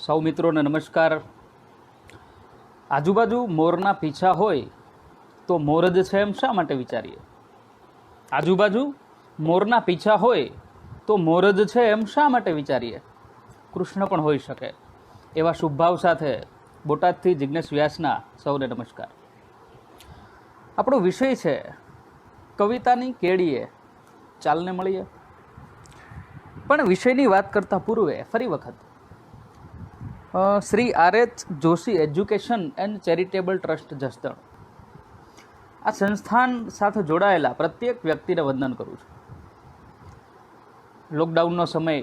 સૌ મિત્રોને નમસ્કાર। આજુબાજુ મોરના પીછા હોય તો મોર જ છે એમ શા માટે વિચારીએ? આજુબાજુ મોરના પીછા હોય તો મોર જ છે એમ શા માટે વિચારીએ? કૃષ્ણ પણ હોઈ શકે એવા શુભભાવ સાથે બોટાદથી જિજ્ઞેશ વ્યાસના સૌને નમસ્કાર। આપણો વિષય છે કવિતાની કેડીએ ચાલને મળીએ। પણ વિષયની વાત કરતાં પૂર્વે ફરી વખત Shri R H. Joshi education and charitable trust Jasdan આ સંસ્થાન સાથે જોડાયેલા પ્રત્યેક વ્યક્તિને વંદન કરું છું। લોકડાઉનનો સમય,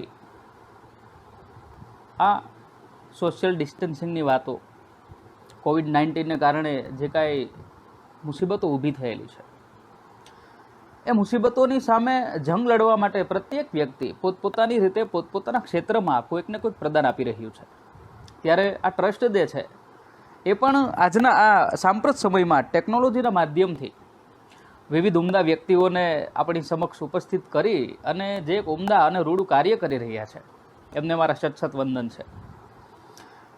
આ સોશિયલ ડિસ્ટન્સિંગની વાતો, કોવિડ-19ને કારણે જે કાંઈ મુસીબતો ઊભી થયેલી છે એ મુસીબતોની સામે જંગ લડવા માટે પ્રત્યેક વ્યક્તિ પોતપોતાની રીતે પોતપોતાના ક્ષેત્રમાં કોઈકને કોઈક પ્રદાન આપી રહ્યું છે। ત્યારે આ ટ્રસ્ટ જે છે એ પણ આજના આ સાંપ્રત સમયમાં ટેકનોલોજીના માધ્યમથી વિવિધ ઉમદા વ્યક્તિઓને આપણી સમક્ષ ઉપસ્થિત કરી અને જે એક ઉમદા અને રૂડું કાર્ય કરી રહ્યા છે એમને મારા સત વંદન છે।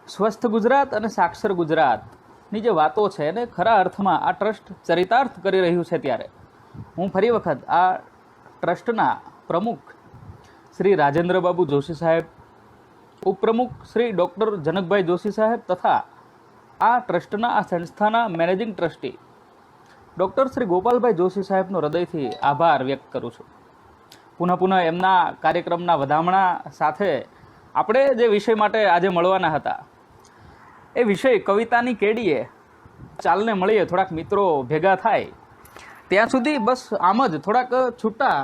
સ્વસ્થ ગુજરાત અને સાક્ષર ગુજરાતની જે વાતો છે એને ખરા અર્થમાં આ ટ્રસ્ટ ચરિતાર્થ કરી રહ્યું છે। ત્યારે હું ફરી વખત આ ટ્રસ્ટના પ્રમુખ શ્રી રાજેન્દ્રબાબુ જોશી સાહેબ, ઉપપ્રમુખ શ્રી ડૉક્ટર જનકભાઈ જોશી સાહેબ તથા આ ટ્રસ્ટના આ સંસ્થાના મેનેજિંગ ટ્રસ્ટી ડૉક્ટર શ્રી ગોપાલભાઈ જોશી સાહેબનો હૃદયથી આભાર વ્યક્ત કરું છું। પુનઃ એમના કાર્યક્રમના વધામણા સાથે આપણે જે વિષય માટે આજે મળવાના હતા એ વિષય કવિતાની કેડીએ ચાલને મળીએ, થોડાક મિત્રો ભેગા થાય ત્યાં સુધી બસ આમ જ થોડાક છૂટા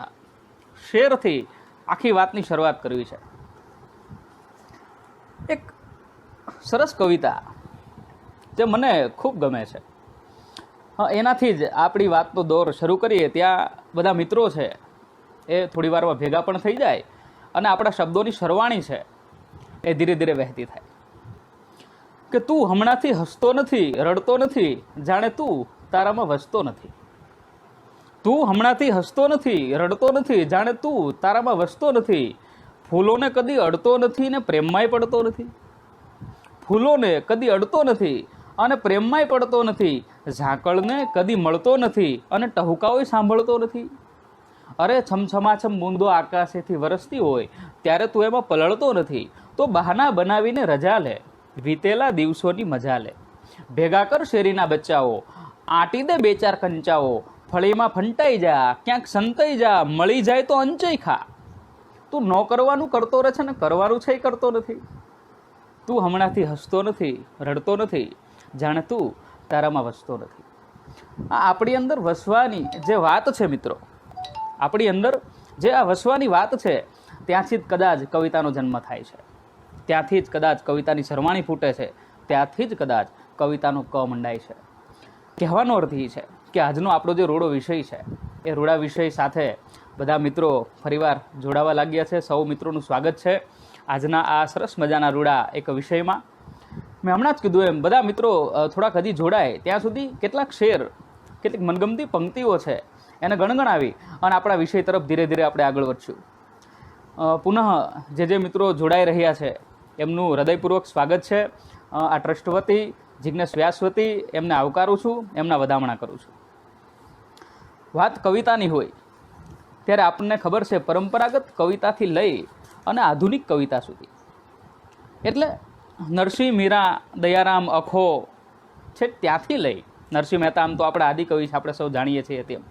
શેરથી આખી વાતની શરૂઆત કરવી છે। એક સરસ કવિતા જે મને ખૂબ ગમે છે, એનાથી જ આપણી વાતનો દોર શરૂ કરીએ। ત્યાં બધા મિત્રો છે એ થોડી વારમાં ભેગા પણ થઈ જાય અને આપણા શબ્દોની સરવાણી છે એ ધીરે ધીરે વહેતી થાય કે તું હમણાંથી હસતો નથી, રડતો નથી, જાણે તું તારામાં વસતો નથી। તું હમણાંથી હસતો નથી, રડતો નથી, જાણે તું તારામાં વસતો નથી। ફૂલોને કદી અડતો નથી ને પ્રેમમાંય પડતો નથી। ફૂલોને કદી અડતો નથી અને પ્રેમમાંય પડતો નથી। ઝાકળને કદી મળતો નથી અને ટહુકાઓય સાંભળતો નથી। અરે છમછમાછમ બૂંદો આકાશેથી વરસતી હોય ત્યારે તું એમાં પલળતો નથી। તો બહાના બનાવીને રજા લે, વીતેલા દિવસોની મજા લે। ભેગા કર શેરીના બચ્ચાઓ, આંટી દે બે ચાર કંચાઓ। ફળીમાં ફંટાઈ જા, ક્યાંક સંતાઈ જા, મળી જાય તો અંચઈ ખા। તું ન કરવાનું કરતો રહે છે ને કરવાનું છે એ કરતો નથી। તું હમણાંથી હસતો નથી, રડતો નથી, જાણે તું તારામાં વસતો નથી। આ આપણી અંદર વસવાની જે વાત છે મિત્રો, આપણી અંદર જે આ વસવાની વાત છે ત્યાંથી જ કદાચ કવિતાનો જન્મ થાય છે, ત્યાંથી જ કદાચ કવિતાની સરવાણી ફૂટે છે, ત્યાંથી જ કદાચ કવિતાનો ક મંડાય છે। કહેવાનો અર્થ એ છે કે આજનો આપણો જે રૂડો વિષય છે એ રૂડા વિષય સાથે બધા મિત્રો ફરીવાર જોડાવા લાગ્યા છે। સૌ મિત્રોનું સ્વાગત છે આજના આ સરસ મજાના રૂડા એક વિષયમાં। મેં હમણાં જ કીધું એમ બધા મિત્રો થોડાક હજી જોડાય ત્યાં સુધી કેટલાક શેર, કેટલીક મનગમતી પંક્તિઓ છે એને ગણગણાવી અને આપણા વિષય તરફ ધીરે ધીરે આપણે આગળ વધશું। પુનઃ જે મિત્રો જોડાઈ રહ્યા છે એમનું હૃદયપૂર્વક સ્વાગત છે। આ ટ્રસ્ટ વતી, જિજ્ઞેશ વ્યાસ વતી એમને આવકારું છું, એમના વધામણા કરું છું। વાત કવિતાની હોય ત્યારે આપણને ખબર છે પરંપરાગત કવિતાથી લઈ અને આધુનિક કવિતા સુધી, એટલે નરસિંહ, મીરા, દયારામ, અખો છે ત્યાંથી લઈ નરસિંહ મહેતા, આમ તો આપણા આદિકવિ છે, આપણે સૌ જાણીએ છીએ તેમ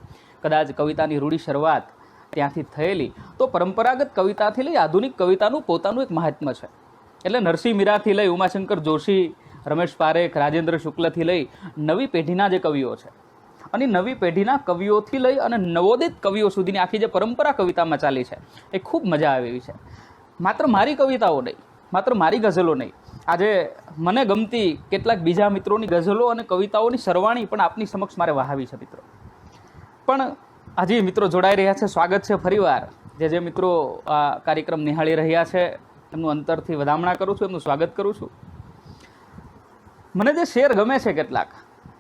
કદાચ કવિતાની રૂઢી શરૂઆત ત્યાંથી થયેલી। તો પરંપરાગત કવિતાથી લઈ આધુનિક કવિતાનું પોતાનું એક મહાત્મ્ય છે। એટલે નરસિંહ મીરાથી લઈ ઉમાશંકર જોશી, રમેશ પારેખ, રાજેન્દ્ર શુક્લથી લઈ નવી પેઢીના જે કવિઓ છે અને નવી પેઢીના કવિઓથી લઈ અને નવોદિત કવિઓ સુધીની આખી જે પરંપરા કવિતામાં ચાલી છે એ ખૂબ મજા આવે એવી છે। માત્ર મારી કવિતાઓ નહીં, માત્ર મારી ગઝલો નહીં, આજે મને ગમતી કેટલાક બીજા મિત્રોની ગઝલો અને કવિતાઓની સરવાણી પણ આપની સમક્ષ મારે વહાવી છે મિત્રો। પણ હજી મિત્રો જોડાઈ રહ્યા છે, સ્વાગત છે ફરીવાર। જે મિત્રો આ કાર્યક્રમ નિહાળી રહ્યા છે એમનું અંતરથી વધામણા કરું છું, એમનું સ્વાગત કરું છું। મને જે શેર ગમે છે કેટલાક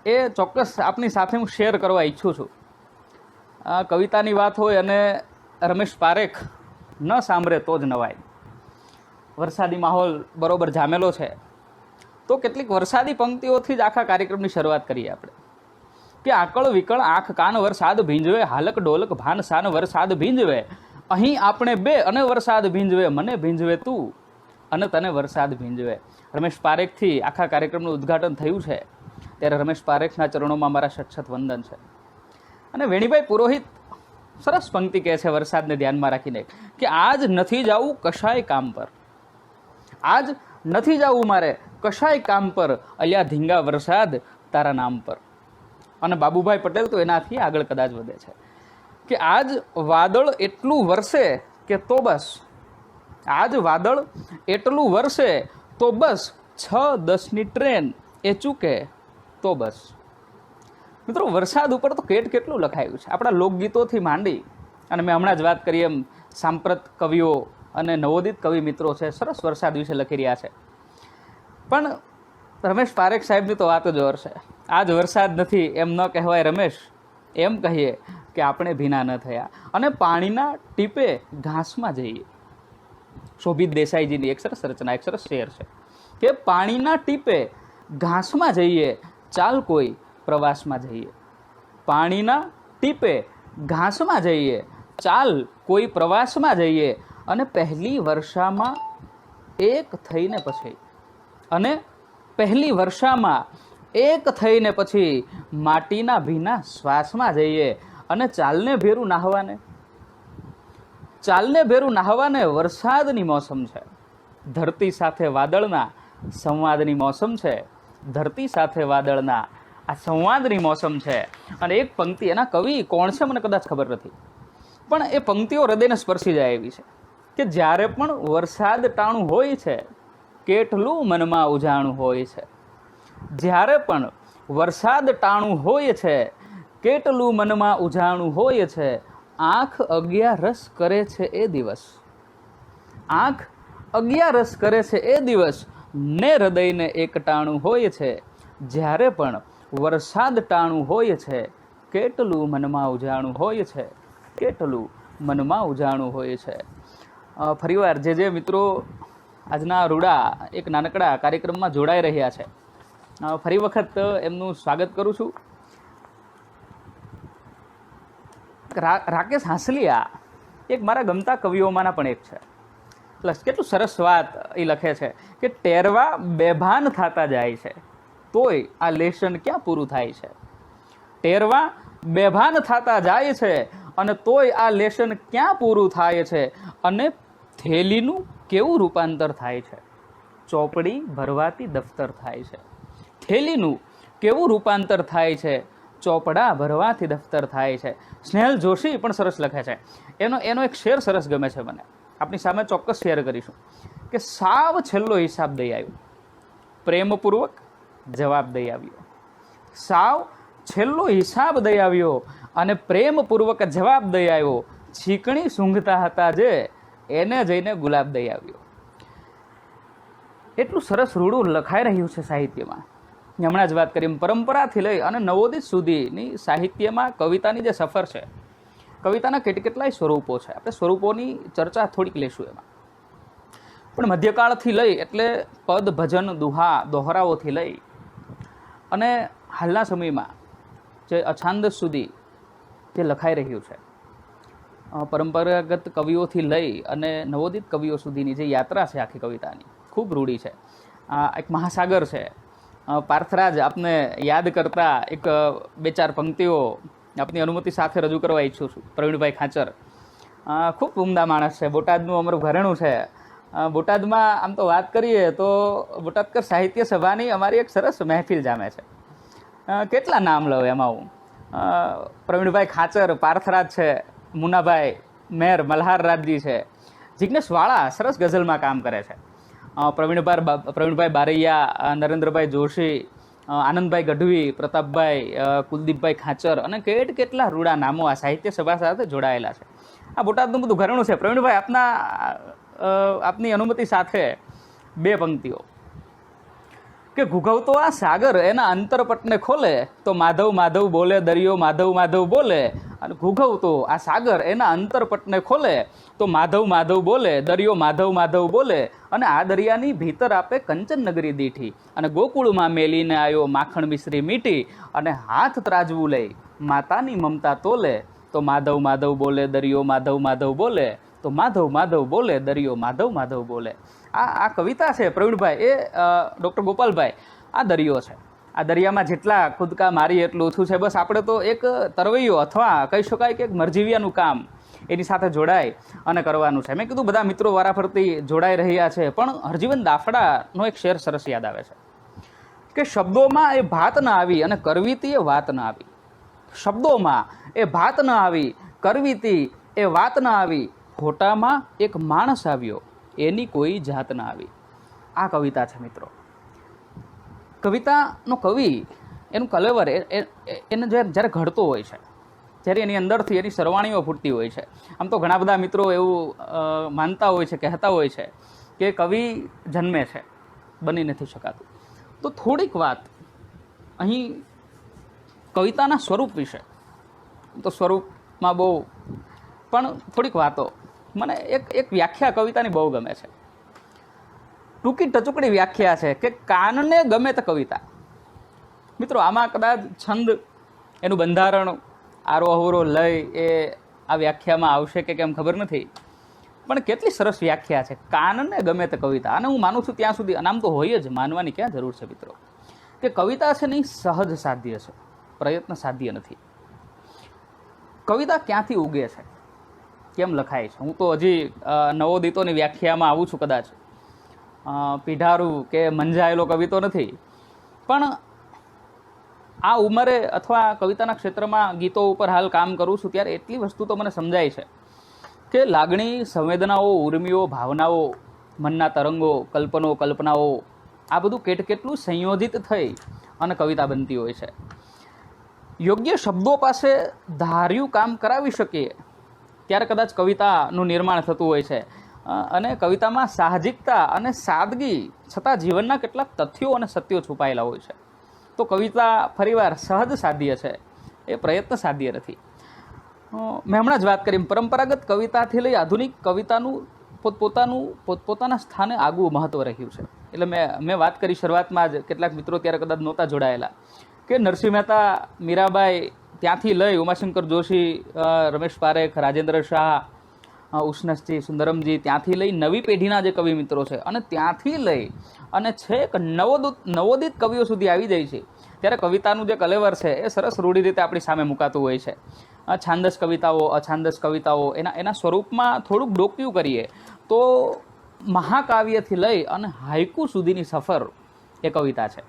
એ ચોક્કસ આપની સાથે હું શેર કરવા ઈચ્છું છું। આ કવિતાની વાત હોય અને રમેશ પારેખ ન સાંભળે તો જ નવાય। વરસાદી માહોલ બરોબર જામેલો છે, તો કેટલીક વરસાદી પંક્તિઓથી જ આખા કાર્યક્રમની શરૂઆત કરીએ આપણે કે આકળ વિકળ આંખ કાન વરસાદ ભીંજવે, હાલક ડોલક ભાન સાન વરસાદ ભીંજવે, અહીં આપણે બે અને વરસાદ ભીંજવે, મને ભીંજવે તું અને તને વરસાદ ભીંજવે. રમેશ પારેખથી આખા કાર્યક્રમનું ઉદ્ઘાટન થયું છે, ત્યારે રમેશ પારેખના ચરણોમાં મારા શતશત વંદન છે. અને વેણીભાઈ પુરોહિત સરસ પંક્તિ કહે છે વરસાદને ધ્યાનમાં રાખીને કે આજ નથી જવું કશાય કામ પર, આજ નથી જવું મારે કશાય કામ પર, અલ્યા ધીંગા વરસાદ તારા નામ પર. અને બાબુભાઈ પટેલ તો એનાથી આગળ કદાચ વધે છે કે આજ વાદળ એટલું વરસે કે તો બસ, આજ વાદળ એટલું વરસે તો બસ, 6:10ની ટ્રેન એ ચૂકે તો બસ. મિત્રો, વરસાદ ઉપર તો કેટલું લખાયું છે, આપણા લોકગીતોથી માંડી અને મેં હમણાં જ વાત કરી એમ સાંપ્રત કવિઓ અને નવોદિત કવિ મિત્રો છે, સરસ વરસાદ વિશે લખી રહ્યા છે. પણ રમેશ પારેખ સાહેબની તો વાત જ ઓર છે. આજ વરસાદ નથી એમ ન કહેવાય રમેશ, એમ કહીએ કે આપણે ભીના ન થયા અને પાણીના ટીપે ઘાસમાં જઈએ. શોભિત દેસાઈજીની એક સરસ રચના, એક સરસ શેર છે કે પાણીના ટીપે ઘાસમાં જઈએ, ચાલ કોઈ પ્રવાસમાં જઈએ. પાણીના ટીપે ઘાસમાં જઈએ, ચાલ કોઈ પ્રવાસમાં જઈએ, અને પહેલી વર્ષામાં એક થઈને પછી, અને પહેલી વર્ષામાં એક થઈને પછી માટીના ભીના શ્વાસમાં જઈએ, અને ચાલને ભેરું નાહવાને, ચાલને ભેરું નાહવાને વરસાદની મોસમ છે. ધરતી સાથે વાદળના સંવાદની મોસમ છે, ધરતી સાથે વાદળના આ સંવાદની મોસમ છે. અને એક પંક્તિ, એના કવિ કોણ છે મને કદાચ ખબર નથી, પણ એ પંક્તિઓ હૃદયને સ્પર્શી જાય એવી છે કે જ્યારે પણ વરસાદ ટાણું હોય છે, કેટલું મનમાં ઉજાણું હોય છે. જ્યારે પણ વરસાદ ટાણું હોય છે, કેટલું મનમાં ઉજાણું હોય છે. આંખ અગિયારસ કરે છે એ દિવસ, આંખ અગિયારસ કરે છે એ દિવસ, ને હૃદયને એક ટાણું હોય છે. જ્યારે પણ વરસાદ ટાણું હોય છે, કેટલું મનમાં ઉજાણું હોય છે, કેટલું મનમાં ઉજાણું હોય છે. ફરીવાર જે મિત્રો આજના રૂડા એક નાનકડા કાર્યક્રમમાં જોડાઈ રહ્યા છે, ફરી વખત એમનું સ્વાગત કરું છું. રાકેશ હાંસલિયા એક મારા ગમતા કવિઓમાંના પણ એક છે. કેટલું સરસ વાત એ લખે છે કે ટેરવા બેભાન થતા જાય છે, તોય આ લેશન ક્યાં પૂરું થાય છે. ટેરવા બેભાન થતા જાય છે અને તોય આ લેશન ક્યાં પૂરું થાય છે. અને થેલીનું કેવું રૂપાંતર થાય છે, ચોપડી ભરવાથી દફતર થાય છે. થેલીનું કેવું રૂપાંતર થાય છે, ચોપડા ભરવાથી દફતર થાય છે. સ્નેહલ જોશી પણ સરસ લખે છે, એનો એક શેર સરસ ગમે છે મને, આપની સામે ચોક્કસ શેર કરીશું કે સાવ છેલ્લો હિસાબ દઈ આવ્યો, પ્રેમપૂર્વક જવાબ દઈ આવ્યો. સાવ છેલ્લો હિસાબ દઈ આવ્યો અને પ્રેમપૂર્વક જવાબ દઈ આવ્યો. છીકણી સૂંઘતા હતા જે, એને જઈને ગુલાબ દઈ આવ્યો. એટલું સરસ રૂડું લખાઈ રહ્યું છે સાહિત્યમાં. હમણાં જ વાત કરી પરંપરાથી લઈ અને નવોદિત સુધીની સાહિત્યમાં કવિતાની જે સફર છે, કવિતાના કેટલાય સ્વરૂપો છે. આપણે સ્વરૂપોની ચર્ચા થોડીક લેશું એમાં. પણ મધ્યકાળથી લઈ એટલે પદ, ભજન, દુહા, દોહરાઓથી લઈ અને હાલના સમયમાં જે અછાંદસ સુધી જે લખાઈ રહ્યું છે, પરંપરાગત કવિઓથી લઈ અને નવોદિત કવિઓ સુધીની જે યાત્રા છે આખી કવિતાની, ખૂબ રૂઢી છે. એક મહાસાગર છે. પાર્થરાજ આપને યાદ કરતા એક બે ચાર પંક્તિઓ આપની અનુમતિ સાથે રજૂ કરવા ઈચ્છું છું. પ્રવીણભાઈ ખાચર ખૂબ ઉમદા માણસ છે, બોટાદનું અમારું ઘરેણું છે. બોટાદમાં આમ તો વાત કરીએ તો બોટાદકર સાહિત્ય સભાની અમારી એક સરસ મહેફિલ જામે છે. કેટલા નામ લઉં એમાં હું. પ્રવીણભાઈ ખાચર, પાર્થરાજ છે, મુનાભાઈ મેર, મલ્હારરાજજી છે, જિજ્ઞેશ વાળા સરસ ગઝલમાં કામ કરે છે, પ્રવીણભાઈ બારૈયા, નરેન્દ્રભાઈ જોશી, આનંદભાઈ ગઢવી, પ્રતાપભાઈ, કુલદીપભાઈ ખાચર અને કેટલા રૂડા નામો આ સાહિત્ય સભા સાથે જોડાયેલા છે. આ બોટાદનું બધું ઘરેણું છે. પ્રવીણભાઈ, આપની અનુમતિ સાથે બે પંક્તિઓ. કે ઘૂઘવતો આ સાગર એના અંતરપટને ખોલે તો માધવ માધવ બોલે દરિયો માધવ માધવ બોલે, અને ઘૂઘવતો આ સાગર એના અંતરપટને ખોલે તો માધવ માધવ બોલે દરિયો માધવ માધવ બોલે, અને આ દરિયાની ભીતર આપે કંચન નગરી દીઠી, અને ગોકુળમાં મેલીને આવ્યો માખણ મિશ્રી મીઠી, અને હાથ ત્રાજવું લઈ માતાની મમતા તોલે તો માધવ માધવ બોલે દરિયો માધવ માધવ બોલે, તો માધવ માધવ બોલે દરિયો માધવ માધવ બોલે. આ કવિતા છે પ્રવીણભાઈ, એ ડૉક્ટર ગોપાલભાઈ, આ દરિયો છે. આ દરિયામાં જેટલા કૂદકા મારી એટલું ઓછું છે. બસ આપણે તો એક તરવૈયો અથવા કહી શકાય કે એક મરજીવિયાનું કામ એની સાથે જોડાય અને કરવાનું છે. મેં કીધું બધા મિત્રો વારાફરતી જોડાઈ રહ્યા છે, પણ હરજીવન દાફડાનો એક શેર સરસ યાદ આવે છે કે શબ્દોમાં એ ભાત ન આવી અને કરવીતી એ વાત ન આવી. શબ્દોમાં એ ભાત ન આવી, કરવીતી એ વાત ન આવી, ખોટામાં એક માણસ આવ્યો એની કોઈ જાત ન આવી. આ કવિતા છે મિત્રો. કવિતાનો કવિ એનું કલેવર એને જ્યારે ઘડતો હોય છે, જ્યારે એની અંદરથી એની સરવાણીઓ ફૂટતી હોય છે. આમ તો ઘણા બધા મિત્રો એવું માનતા હોય છે, કહેતા હોય છે કે કવિ જન્મે છે, બની નથી શકાતું. તો થોડીક વાત અહીં કવિતાના સ્વરૂપ વિશે, તો સ્વરૂપમાં બહુ, પણ થોડીક વાતો. મને એક વ્યાખ્યા કવિતાની બહુ ગમે છે. ટૂંકી ટચુકડી વ્યાખ્યા છે કે કાનને ગમે તે કવિતા. મિત્રો આમાં કદાચ છંદ, એનું બંધારણ, આરો અવરો લય એ આ વ્યાખ્યામાં આવશે કે કેમ ખબર નથી, પણ કેટલી સરસ વ્યાખ્યા છે. કાનને ગમે તે કવિતા. અને હું માનું છું ત્યાં સુધી, અનામ તો હોય જ, માનવાની ક્યાં જરૂર છે મિત્રો, કે કવિતા છે નહીં સહજ સાધ્ય છે, પ્રયત્ન સાધ્ય નથી. કવિતા ક્યાંથી ઉગે છે, કેમ લખાય છે? હું તો હજી નવોદિતોની વ્યાખ્યામાં આવું છું, કદાચ પીઢારું કે મંજાયેલો કવિ તો નથી, પણ આ ઉંમરે અથવા કવિતાના ક્ષેત્રમાં ગીતો ઉપર હાલ કામ કરું છું ત્યારે એટલી વસ્તુ તો મને સમજાય છે કે લાગણી, સંવેદનાઓ, ઉર્મિઓ, ભાવનાઓ, મનના તરંગો, કલ્પનાઓ, આ બધું કેટલું સંયોજિત થઈ અને કવિતા બનતી હોય છે. યોગ્ય શબ્દો પાસે ધાર્યું કામ કરાવી શકીએ ત્યારે કદાચ કવિતાનું નિર્માણ થતું હોય છે. અને કવિતામાં સાહજિકતા અને સાદગી છતાં જીવનના કેટલાક તથ્યો અને સત્યો છુપાયેલા હોય છે. તો કવિતા ફરીવાર સહજ સાધ્ય છે, એ પ્રયત્ન સાધ્ય નથી. મેં હમણાં જ વાત કરી, પરંપરાગત કવિતાથી લઈ આધુનિક કવિતાનું પોતપોતાના સ્થાને આગવું મહત્ત્વ રહ્યું છે. એટલે મેં વાત કરી શરૂઆતમાં જ, કેટલાક મિત્રો ત્યારે કદાચ નહોતા જોડાયેલા, કે નરસિંહ મહેતા, મીરાબાઈ, ત્યાંથી લઈ ઉમાશંકર જોશી, રમેશ પારેખ, રાજેન્દ્ર શાહ, ઉષ્ણસજી, સુંદરમજી, ત્યાંથી લઈ નવી પેઢીના જે કવિ મિત્રો છે, અને ત્યાંથી લઈ અને છેક નવોદિત કવિઓ સુધી આવી જાય છે, ત્યારે કવિતાનું જે કલેવર છે એ સરસ રૂઢી રીતે આપણી સામે મુકાતું હોય છે. છાંદસ કવિતાઓ, અછાંદસ કવિતાઓ, એના સ્વરૂપમાં થોડુંક ડોક્યું કરીએ તો મહાકાવ્યથી લઈ અને હાઇકુ સુધીની સફર એ કવિતા છે.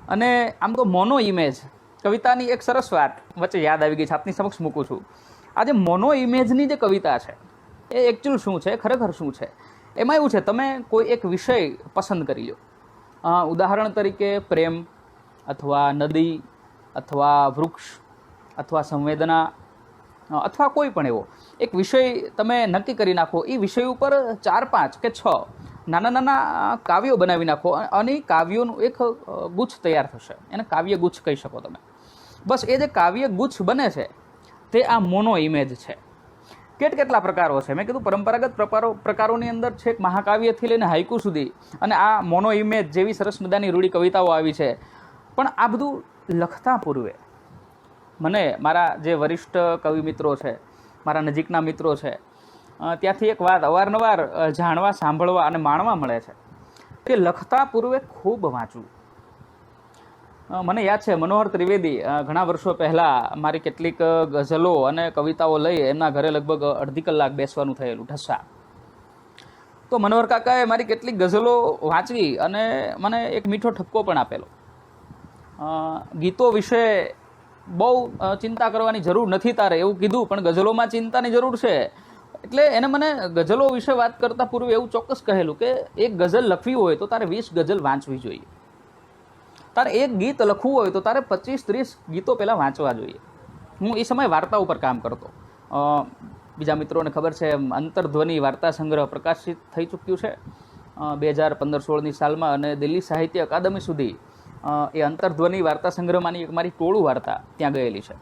અને આમ તો મોનો ઇમેજ કવિતાની એક સરસ વાત વચ્ચે યાદ આવી ગઈ છે, આપની સમક્ષ મૂકું છું. આ જે મોનો ઇમેજની જે કવિતા છે એ એકચ્યુઅલ શું છે, ખરેખર શું છે? એમાં એવું છે, તમે કોઈ એક વિષય પસંદ કરી લો, ઉદાહરણ તરીકે પ્રેમ અથવા નદી અથવા વૃક્ષ અથવા સંવેદના અથવા કોઈ પણ એવો એક વિષય તમે નક્કી કરી નાખો. એ વિષય ઉપર 4, 5 કે 6 નાના કાવ્યો બનાવી નાખો, અને કાવ્યોનું એક ગુચ્છ તૈયાર થશે. એને કાવ્ય ગુચ્છ કહી શકો તમે. બસ એ જે કાવ્ય ગુચ્છ બને છે તે આ મોનો ઇમેજ છે. કેટલા પ્રકારો છે? મેં કીધું પરંપરાગત પ્રકારોની અંદર છેક મહાકાવ્યથી લઈને હાઇકુ સુધી, અને આ મોનો ઇમેજ જેવી સરસ મજાની રૂઢી કવિતાઓ આવી છે. પણ આ બધું લખતા પૂર્વે મને મારા જે વરિષ્ઠ કવિ મિત્રો છે, મારા નજીકના મિત્રો છે, ત્યાંથી એક વાત અવારનવાર જાણવા, સાંભળવા અને માણવા મળે છે કે લખતા પૂર્વે ખૂબ વાંચવું. મને યાદ છે, મનોહર ત્રિવેદી ઘણા વર્ષો પહેલાં મારી કેટલીક ગઝલો અને કવિતાઓ લઈ એમના ઘરે લગભગ અડધી કલાક બેસવાનું થયેલું, ઠસ્સા. તો મનોહર કાકાએ મારી કેટલીક ગઝલો વાંચવી અને મને એક મીઠો ઠપકો પણ આપેલો. ગીતો વિશે બહુ ચિંતા કરવાની જરૂર નથી તારે એવું કીધું, પણ ગઝલોમાં ચિંતાની જરૂર છે. એટલે એને મને ગઝલો વિશે વાત કરતાં પૂર્વે એવું ચોક્કસ કહેલું કે એક ગઝલ લખવી હોય તો તારે 20 ગઝલ વાંચવી જોઈએ. તારે એક ગીત લખવું હોય તો તારે 25-30 ગીતો પહેલાં વાંચવા જોઈએ. હું એ સમયે વાર્તા ઉપર કામ કરતો. બીજા મિત્રોને ખબર છે, અંતરધ્વનિ વાર્તા સંગ્રહ પ્રકાશિત થઈ ચૂક્યું છે. 2015-16ની સાલમાં અને દિલ્હી સાહિત્ય અકાદમી સુધી એ અંતર્ધ્વનિ વાર્તા સંગ્રહમાંની એક મારી ટોળું વાર્તા ત્યાં ગયેલી છે.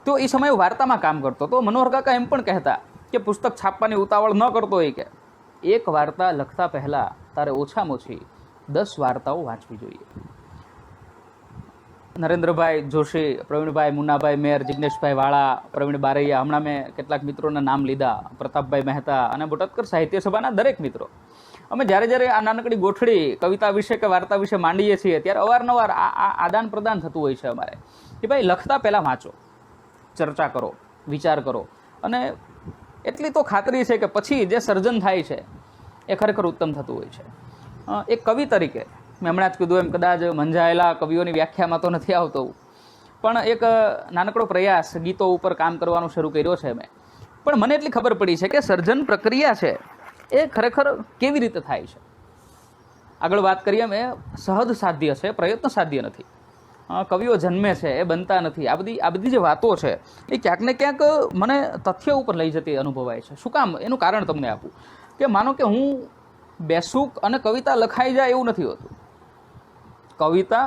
તો એ સમયે વાર્તામાં કામ કરતો તો મનોહર કાકા એમ પણ કહેતા કે પુસ્તક છાપવાની ઉતાવળ ન કરતો હોય, કે એક વાર્તા લખતા પહેલાં તારે ઓછામાં ઓછી 10 વાર્તાઓ વાંચવી જોઈએ. નરેન્દ્રભાઈ જોશી, પ્રવીણભાઈ મુન્નાભાઈ મેર, જિગ્નેશભાઈ વાળા, પ્રવીણ બારૈયા, હમણાં મેં કેટલાક મિત્રોના નામ લીધા, પ્રતાપભાઈ મહેતા અને બોટાદકર સાહિત્ય સભાના દરેક મિત્રો, અમે જ્યારે આ નાનકડી ગોઠડી કવિતા વિશે કે વાર્તા વિશે માંડીએ છીએ ત્યારે અવારનવાર આ આદાન પ્રદાન થતું હોય છે અમારે કે ભાઈ લખતા પહેલાં વાંચો, ચર્ચા કરો, વિચાર કરો, અને એટલી તો ખાતરી છે કે પછી જે સર્જન થાય છે એ ખરેખર ઉત્તમ થતું હોય છે. એક કવિ તરીકે મેં હમણાં જ કીધું એમ કદાચ મંજાયેલા કવિઓની વ્યાખ્યામાં તો નથી આવતો, પણ એક નાનકડો પ્રયાસ ગીતો ઉપર કામ કરવાનું શરૂ કર્યો છે મેં. પણ મને એટલી ખબર પડી છે કે સર્જન પ્રક્રિયા છે એ ખરેખર કેવી રીતે થાય છે. આગળ વાત કરીએ એમ એ સહજ સાધ્ય છે, પ્રયત્ન સાધ્ય નથી. કવિઓ જન્મે છે, એ બનતા નથી. આ બધી જે વાતો છે એ ક્યાંક ને ક્યાંક મને તથ્ય ઉપર લઈ જતી અનુભવાય છે. શું કામ? એનું કારણ તમને આપું કે માનો કે હું બેસુક અને કવિતા લખાઈ જાય એવું નથી હોતું. કવિતા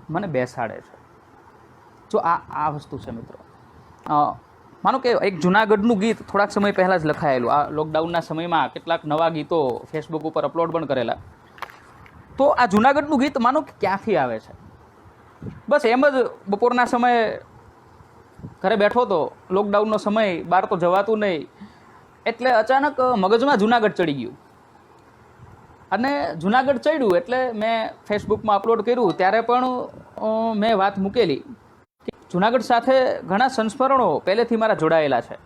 મને બેસાડે છે. જો આ વસ્તુ છે મિત્રો. માનો કે એક જુનાગઢનું ગીત થોડાક સમય પહેલાં જ લખાયેલું, આ લોકડાઉનના સમયમાં કેટલાક નવા ગીતો ફેસબુક ઉપર અપલોડ પણ કરેલા. તો આ જુનાગઢનું ગીત માનો કે ક્યાંથી આવે છે? બસ એમ જ બપોરના સમયે ઘરે બેઠો તો, લોકડાઉનનો સમય, બહાર તો જવાતું નહીં, એટલે અચાનક મગજમાં જુનાગઢ ચડી ગયું. અને જુનાગઢ ચડ્યું એટલે મેં ફેસબુકમાં અપલોડ કર્યું. ત્યારે પણ મેં વાત મૂકેલી કે જુનાગઢ સાથે ઘણા સંસ્મરણો પહેલેથી મારા જોડાયેલા છે.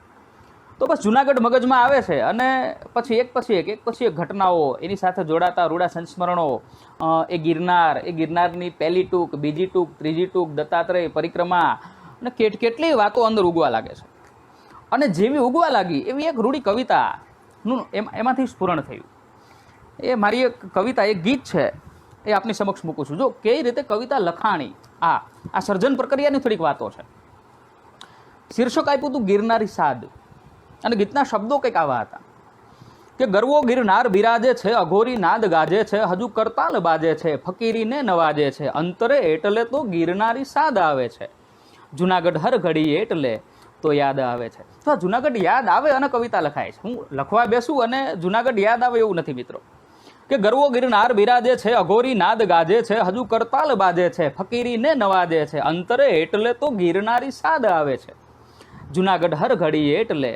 તો બસ જુનાગઢ મગજમાં આવે છે અને પછી એક ઘટનાઓ, એની સાથે જોડાતા રૂડા સંસ્મરણો, એ ગિરનારની પહેલી ટૂંક, બીજી ટૂંક, ત્રીજી ટૂંક, દત્તાત્રેય પરિક્રમા, અને કેટલી વાતો અંદર ઉગવા લાગે છે. અને જેવી ઉગવા લાગી એવી એક રૂડી કવિતાનું એમાંથી સ્ફુરણ થયું. એ મારી એક કવિતા, એક ગીત છે, એ આપની સમક્ષ મૂકું છું. જો કઈ રીતે કવિતા લખાણી, આ સર્જન પ્રક્રિયાની થોડીક વાતો છે. શીર્ષક આપ્યું હતું ગિરનારી સાદ, અને ગીતના શબ્દો કંઈક આવા હતા કે ગરવો ગિરનાર બિરાજે છે, અઘોરી નાદ ગાજે છે, હજુ કરતાલ બાજે છે, ફકીરીને નવાજે છે, અંતરે એટલે તો ગિરનારી સાદ આવે છે, જુનાગઢ હર ઘડી એટલે તો યાદ આવે છે. તો જુનાગઢ યાદ આવે અને કવિતા લખાય છે. હું લખવા બેસું અને જુનાગઢ યાદ આવે એવું નથી મિત્રો. કે ગરવો ગિરનાર બિરાજે છે, અઘોરી નાદ ગાજે છે, હજુ કરતાલ બાજે છે, ફકીરીને નવાજે છે, અંતરે એટલે તો ગિરનારી સાદ આવે છે, જુનાગઢ હર ઘડી એટલે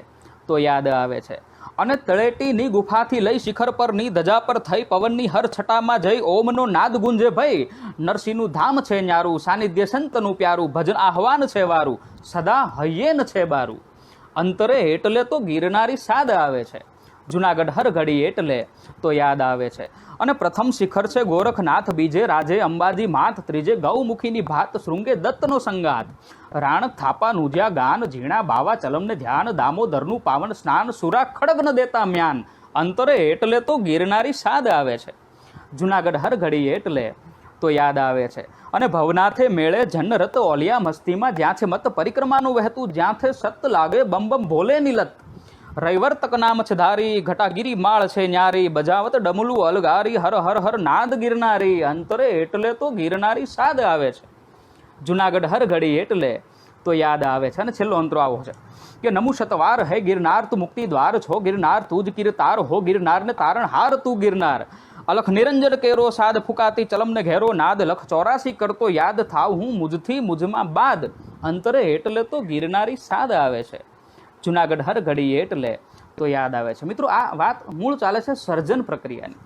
તો યાદ આવે છે. અને તળેટીની ગુફાથી લઈ શિખર પરની ધજા પર થઈ પવનની હર છટામાં જઈ ઓમનો નાદ ગુંજે ભઈ, નરસિંહનું ધામ છે ન્યારું, સાનિધ્ય સંતનું પ્યારું, ભજન આહવાન છે વારું, સદા હૈયેન છે બારું, અંતરે એટલે તો ગિરનારી સાદ આવે છે, જુનાગઢ હર ઘડી એટલે તો યાદ આવે છે. અને પ્રથમ શિખર છે ગોરખનાથ, બીજે રાજે અંબાજી માત, ત્રીજે ગૌમુખીની ભાત, શૃંગે દત્તનો સંગાત, રાણ થાપા નુજ્યા ગાન, ઝીણા બાવા ચલમને ધ્યાન, દામોદરનું પાવન સ્નાન, સુરા ખડગ ન દેતા મ્યાન, અંતરે એટલે તો ગિરનારી સાદ આવે છે, જુનાગઢ હર ઘડી એટલે તો યાદ આવે છે. અને ભવનાથે મેળે જન્નરત ઓલિયા મસ્તીમાં, જ્યાં છે મત પરિક્રમાનું વહેતું, જ્યાંથી સત લાગે બમ બમ ભોલે નિલત, રૈવર્તક નામ છે ધારી, ઘટાગીરી માળ છે ન્યારી, બજાવત ડમલું અલગારી, હર હર હર નાદ ગિરનારી, અંતરે એટલે તો ગિરનારી સાદ આવે છે, જુનાગઢ હર ઘડી એટલે તો યાદ આવે છે. અને છેલ્લો અંતરો આવો છે કે નમુ શતવાર હે ગિરનાર, તું મુક્તિ દ્વાર છો ગિરનાર, તું જ કીર્તાર હો ગિરનાર ને તારણ હાર તું ગિરનાર, અલખ નિરંજન કેરો સાદ, ફુકાતી ચલમને ઘેરો નાદ, લખ 84 કરતો યાદ થાવ હું મુજથી મુજમાં બાદ, અંતરે એટલે તો ગિરનારી સાદ આવે છે, જુનાગઢ હર ઘડી એટલે તો યાદ આવે છે. મિત્રો આ વાત મૂળ ચાલે છે સર્જન પ્રક્રિયાની.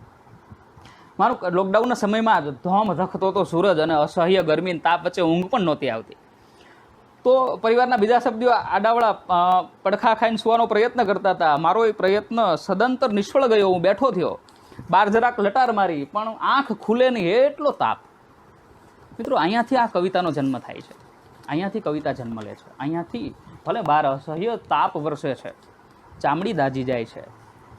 મારું લોકડાઉનના સમયમાં જ ધોમ ધખતો તો સૂરજ અને અસહ્ય ગરમી તાપ વચ્ચે ઊંઘ પણ નહોતી આવતી. તો પરિવારના બીજા સભ્યો આડાવડા પડખા ખાઈને સુવાનો પ્રયત્ન કરતા હતા. મારો એ પ્રયત્ન સદંતર નિષ્ફળ ગયો. હું બેઠો થયો, બહાર જરાક લટાર મારી, પણ આંખ ખુલે નહીં એટલો તાપ. મિત્રો અહીંયાથી આ કવિતાનો જન્મ થાય છે, અહીંયાથી કવિતા જન્મ લે છે. અહીંયાથી ભલે બહાર અસહ્ય તાપ વરસે છે, ચામડી દાજી જાય છે,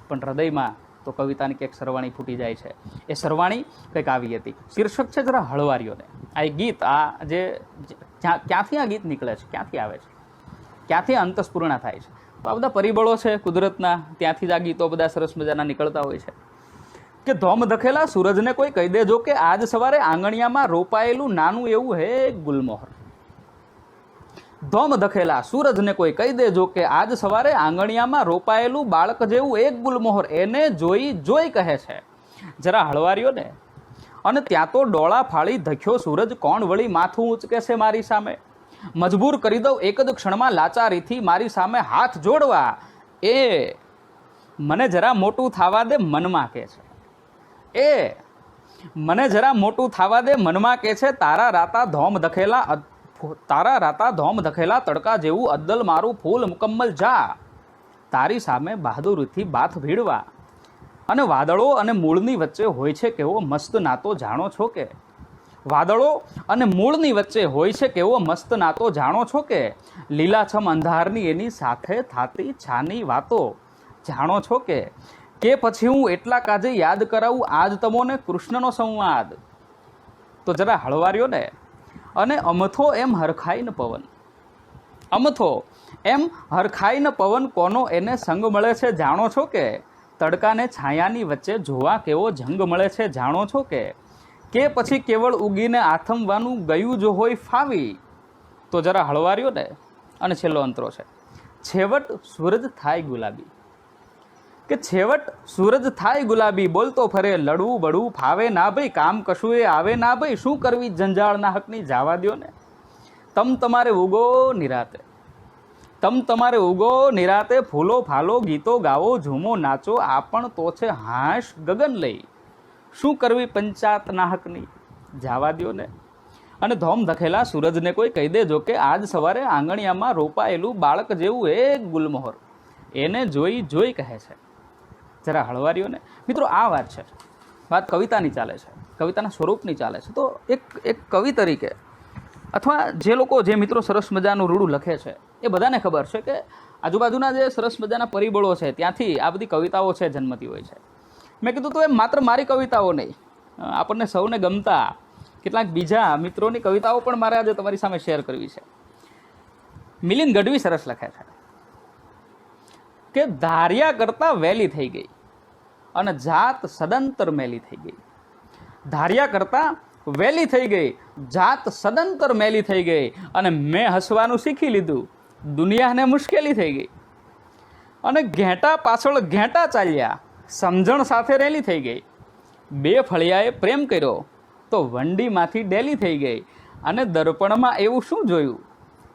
પણ હૃદયમાં તો કવિતાની કંઈક સરવાણી ફૂટી જાય છે. એ સરવાણી કંઈક આવી હતી. શીર્ષક છે જરા હળવારીઓને. આ એક ગીત, આ જે ક્યાંથી આ ગીત નીકળે છે, ક્યાંથી આવે છે, ક્યાંથી અંતસ્ફૂર્ણા થાય છે. તો આ બધા પરિબળો છે કુદરતના, ત્યાંથી જ આ ગીતો બધા સરસ મજાના નીકળતા હોય છે. કે ધોમ ધખેલા સૂરજને કોઈ કહી દેજો કે આજ સવારે આંગણિયામાં રોપાયેલું નાનું એવું હે ગુલમોહર. ધોમ ધખેલા સૂરજને કોઈ કહી દેજો કે આજ સવારે આંગણિયામાં રોપાયેલું બાળક જેવું એક ગુલમોહર એને જોઈ જોઈ કહે છે. જરા હળવાર્યો ને. અને ત્યાં તો ડોળા ફાળી ધખ્યો સૂરજ કોણ વળી માથું ઊંચકે છે મારી સામે. મજબૂર કરી દઉં એક જ ક્ષણમાં લાચારીથી મારી સામે હાથ જોડવા. એ મને જરા મોટું થવા દે મનમાં કે છે. એ મને જરા મોટું થવા દે મનમાં કે છે. તારા રાતા ધોમ ધખેલા તડકા જેવું અદ્દલ મારું ફૂલ મુકમ્મલ જા. તારી સામે બહાદુરીથી બાથ ભીડવા. અને વાદળો અને મૂળની વચ્ચે હોય છે કેવો મસ્ત નાતો જાણો છો કે. વાદળો અને મૂળની વચ્ચે હોય છે કેવો મસ્ત નાતો જાણો છો કે. લીલાછમ અંધારની એની સાથે થાતી છાની વાતો જાણો છો કે. પછી હું એટલા કાજે યાદ કરાવું આજ તમોને કૃષ્ણનો સંવાદ. તો જરા હળવાર્યો ને. અને અમથો એમ હરખાઈને પવન. અમથો એમ હરખાઈને પવન કોનો એને સંગ મળે છે જાણો છો કે. તડકાને છાયાની વચ્ચે જોવા કેવો જંગ મળે છે જાણો છો કે. પછી કેવળ ઉગીને આથમવાનું ગયું જો હોય ફાવી. તો જરા હળવાર્યો ને. અને છેલ્લો અંતરો છે છેવટ સૂરજ થાય ગુલાબી. કે છેવટ સૂરજ થાય ગુલાબી બોલતો ફરે લડવું બળવું ફાવે ના ભાઈ કામ કશું એ આવે ના ભાઈ શું કરવી જંજાળના હકની જાવા દ્યો ને. તમારે ઉગો નિરાતે. તમારે ઉગો નિરાતે ફૂલો ફાલો ગીતો ગાવો ઝૂમો નાચો આ પણ તો છે હાશ ગગન લઈ. શું કરવી પંચાતના હકની જાવા દ્યો ને. અને ધોમ ધખેલા સૂરજને કોઈ કહી દેજો કે આજ સવારે આંગણિયામાં રોપાયેલું બાળક જેવું એક ગુલમોહર એને જોઈ જોઈ કહે છે. જરા હળવાર્યો ને. મિત્રો આ વાત છે. વાત કવિતાની ચાલે છે, કવિતાના સ્વરૂપની ચાલે છે. તો એક કવિ તરીકે અથવા જે લોકો જે મિત્રો સરસ મજાનું રૂડું લખે છે એ બધાને ખબર છે કે આજુબાજુના જે સરસ મજાના પરિબળો છે ત્યાંથી આ બધી કવિતાઓ છે જન્મતી હોય છે. મેં કીધું તો એ માત્ર મારી કવિતાઓ નહીં, આપણને સૌને ગમતા કેટલાક બીજા મિત્રોની કવિતાઓ પણ મારે આજે તમારી સામે શેર કરવી છે. મિલિંદ ગઢવી સરસ લખે છે કે ધાર્યા કરતાં વહેલી થઈ ગઈ અને જાત સદંતર મેલી થઈ ગઈ. ધાર્યા કરતાં વહેલી થઈ ગઈ, જાત સદંતર મેલી થઈ ગઈ અને મેં હસવાનું શીખી લીધું, દુનિયાને મુશ્કેલી થઈ ગઈ. અને ઘેંટા પાછળ ઘેંટા ચાલ્યા, સમજણ સાથે રેલી થઈ ગઈ. બે ફળિયાએ પ્રેમ કર્યો તો વંડીમાંથી ડેલી થઈ ગઈ. અને દર્પણમાં એવું શું જોયું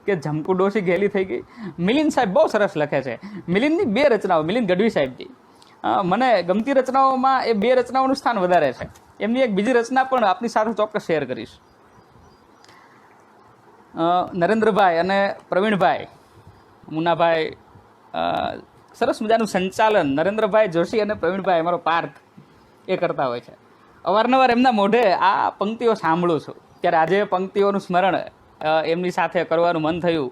કે જમકુ ડોશી ઘેલી થઈ ગઈ. મિલિંદ સાહેબ બહુ સરસ લખે છે. મિલિંદની બે રચનાઓ, મિલિંદ ગઢવી સાહેબજી, મને ગમતી રચનાઓમાં એ બે રચનાઓનું સ્થાન વધારે છે. એમની એક બીજી રચના પણ આપની સાથે ચોક્કસ શેર કરીશ. નરેન્દ્રભાઈ અને પ્રવીણભાઈ મુનાભાઈ સરસ મજાનું સંચાલન નરેન્દ્રભાઈ જોશી અને પ્રવીણભાઈ અમારો પાર્થ એ કરતા હોય છે. અવારનવાર એમના મોઢે આ પંક્તિઓ સાંભળું છું ત્યારે આજે પંક્તિઓનું સ્મરણ એમની સાથે કરવાનું મન થયું.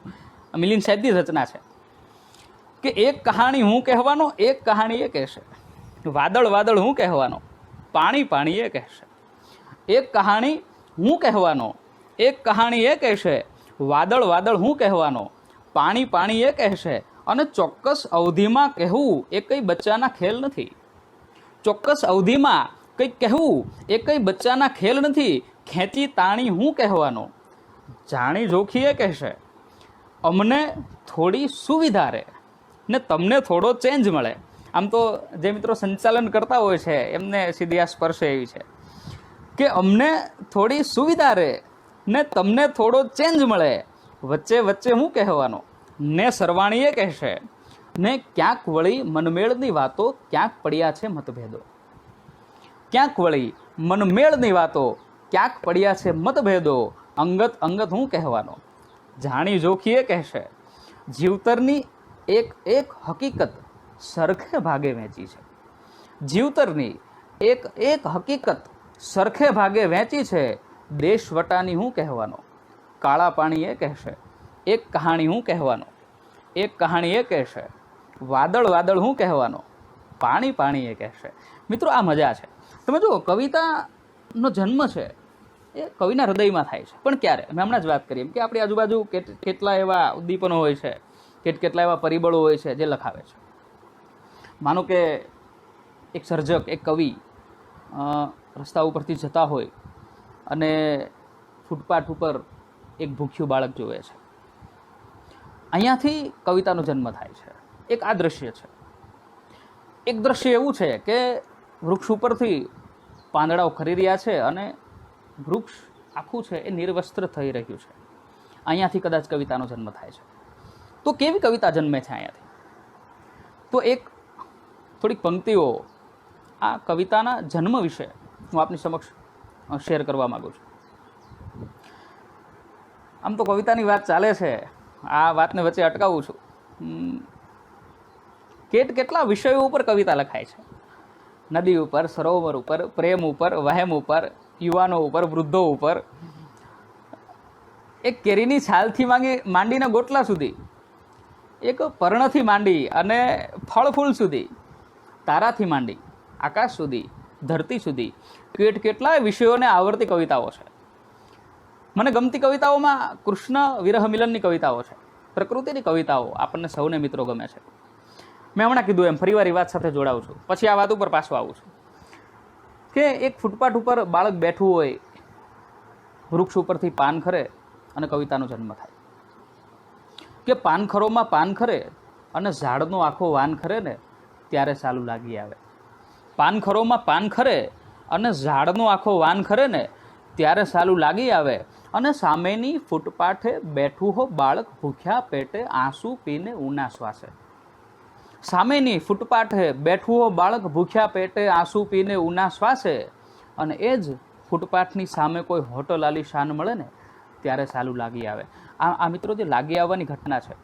મિલિંદ સાહેબની રચના છે કે એક કહાણી હું કહેવાનો, એક કહાણી એ કહેશે. વાદળ વાદળ હું કહેવાનો, પાણી પાણી એ કહેશે. એક કહાણી હું કહેવાનો, એક કહાણી એ કહેશે. વાદળ વાદળ હું કહેવાનો, પાણી પાણી એ કહેશે. અને ચોક્કસ અવધિમાં કહેવું એ કંઈ બચ્ચાના ખેલ નથી. ચોક્કસ અવધિમાં કંઈક કહેવું એ કંઈ બચ્ચાના ખેલ નથી. ખેંચી તાણી હું કહેવાનો, જાણી જોખી એ કહેશે. અમને થોડી સુવિધા રહે ને તમને થોડો ચેન્જ મળે. આમ તો જે મિત્રો સંચાલન કરતા હોય છે એમને સીધી આ સ્પર્શે એવી છે કે અમને થોડી સુવિધા રહે ને તમને થોડો ચેન્જ મળે. વચ્ચે વચ્ચે હું કહેવાનો ને સરવાણીએ કહેશે. ને ક્યાંક વળી મનમેળની વાતો, ક્યાંક પડ્યા છે મતભેદો. ક્યાંક વળી મનમેળની વાતો, ક્યાંક પડ્યા છે મતભેદો. અંગત અંગત હું કહેવાનો, જાણી જોખીએ કહેશે. જીવતરની એક એક હકીકત સરખે ભાગે વહેંચી છે. જીવતરની એક એક હકીકત સરખે ભાગે વહેંચી છે. દેશ વટાની હું કહેવાનો, કાળા પાણી એ કહેશે. એક કહાણી હું કહેવાનો, એક કહાણી એ કહેશે. વાદળ વાદળ હું કહેવાનો, પાણી પાણી એ કહેશે. મિત્રો આ મજા છે. તમે જુઓ કવિતાનો જન્મ છે એ કવિના હૃદયમાં થાય છે. પણ ક્યારે? મેં હમણાં જ વાત કરી એમ કે આપણી આજુબાજુ કેટલા એવા ઉદ્દીપનો હોય છે, કેટલા એવા પરિબળો હોય છે જે લખાવે છે. માનો કે એક સર્જક, એક કવિ રસ્તા ઉપરથી જતા હોય અને ફૂટપાથ ઉપર એક ભૂખ્યું બાળક જોવે છે. અહીંયાથી કવિતાનો જન્મ થાય છે. એક આ દ્રશ્ય છે. એક દ્રશ્ય એવું છે કે વૃક્ષ ઉપરથી પાંદડાઓ ખરી રહ્યા છે અને વૃક્ષ આખું છે એ નિર્વસ્ત્ર થઈ રહ્યું છે. અહીંયાથી કદાચ કવિતાનો જન્મ થાય છે. તો કેવી કવિતા જન્મે છે અહીંયાથી? તો એક થોડીક પંક્તિઓ આ કવિતાના જન્મ વિશે હું આપની સમક્ષ શેર કરવા માગું છું. આમ તો કવિતાની વાત ચાલે છે, આ વાતને વચ્ચે અટકાવું છું. કેટલા વિષયો ઉપર કવિતા લખાય છે. નદી ઉપર, સરોવર ઉપર, પ્રેમ ઉપર, વહેમ ઉપર, યુવાનો ઉપર, વૃદ્ધો ઉપર, એક કેરીની છાલથી માંડીને ગોટલા સુધી, એક પર્ણથી માંડી અને ફળ ફૂલ સુધી, તારાથી માંડી આકાશ સુધી, ધરતી સુધી કેટલાય વિષયોને આવરતી કવિતાઓ છે. મને ગમતી કવિતાઓમાં કૃષ્ણ વિરહ મિલનની કવિતાઓ છે, પ્રકૃતિની કવિતાઓ આપણને સૌને મિત્રો ગમે છે. મેં હમણાં કીધું એમ ફરીવાર એ વાત સાથે જોડાવું છું, પછી આ વાત ઉપર પાછું આવું છું કે એક ફૂટપાથ ઉપર બાળક બેઠું હોય, વૃક્ષ ઉપરથી પાન ખરે અને કવિતાનો જન્મ થાય. કે પાનખરોમાં પાન ખરે અને ઝાડનો આખો વાન ખરે ને ત્યારે સાલું લાગી આવે. પાનખરોમાં પાન ખરે અને ઝાડનો આખો વાન ખરે ને ત્યારે સાલું લાગી આવે, અને સામેની ફૂટપાથે બેઠું હો બાળક ભૂખ્યા પેટે આંસુ પીને ઊના શ્વાસે. સામેની ફૂટપાથે બેઠું હો બાળક ભૂખ્યા પેટે આંસુ પીને ઊના શ્વાસે, અને એ જ ફૂટપાથની સામે કોઈ હોટલ આલીશાન મળે ને ત્યારે સાલું લાગી આવે. આ મિત્રો જે લાગી આવવાની ઘટના છે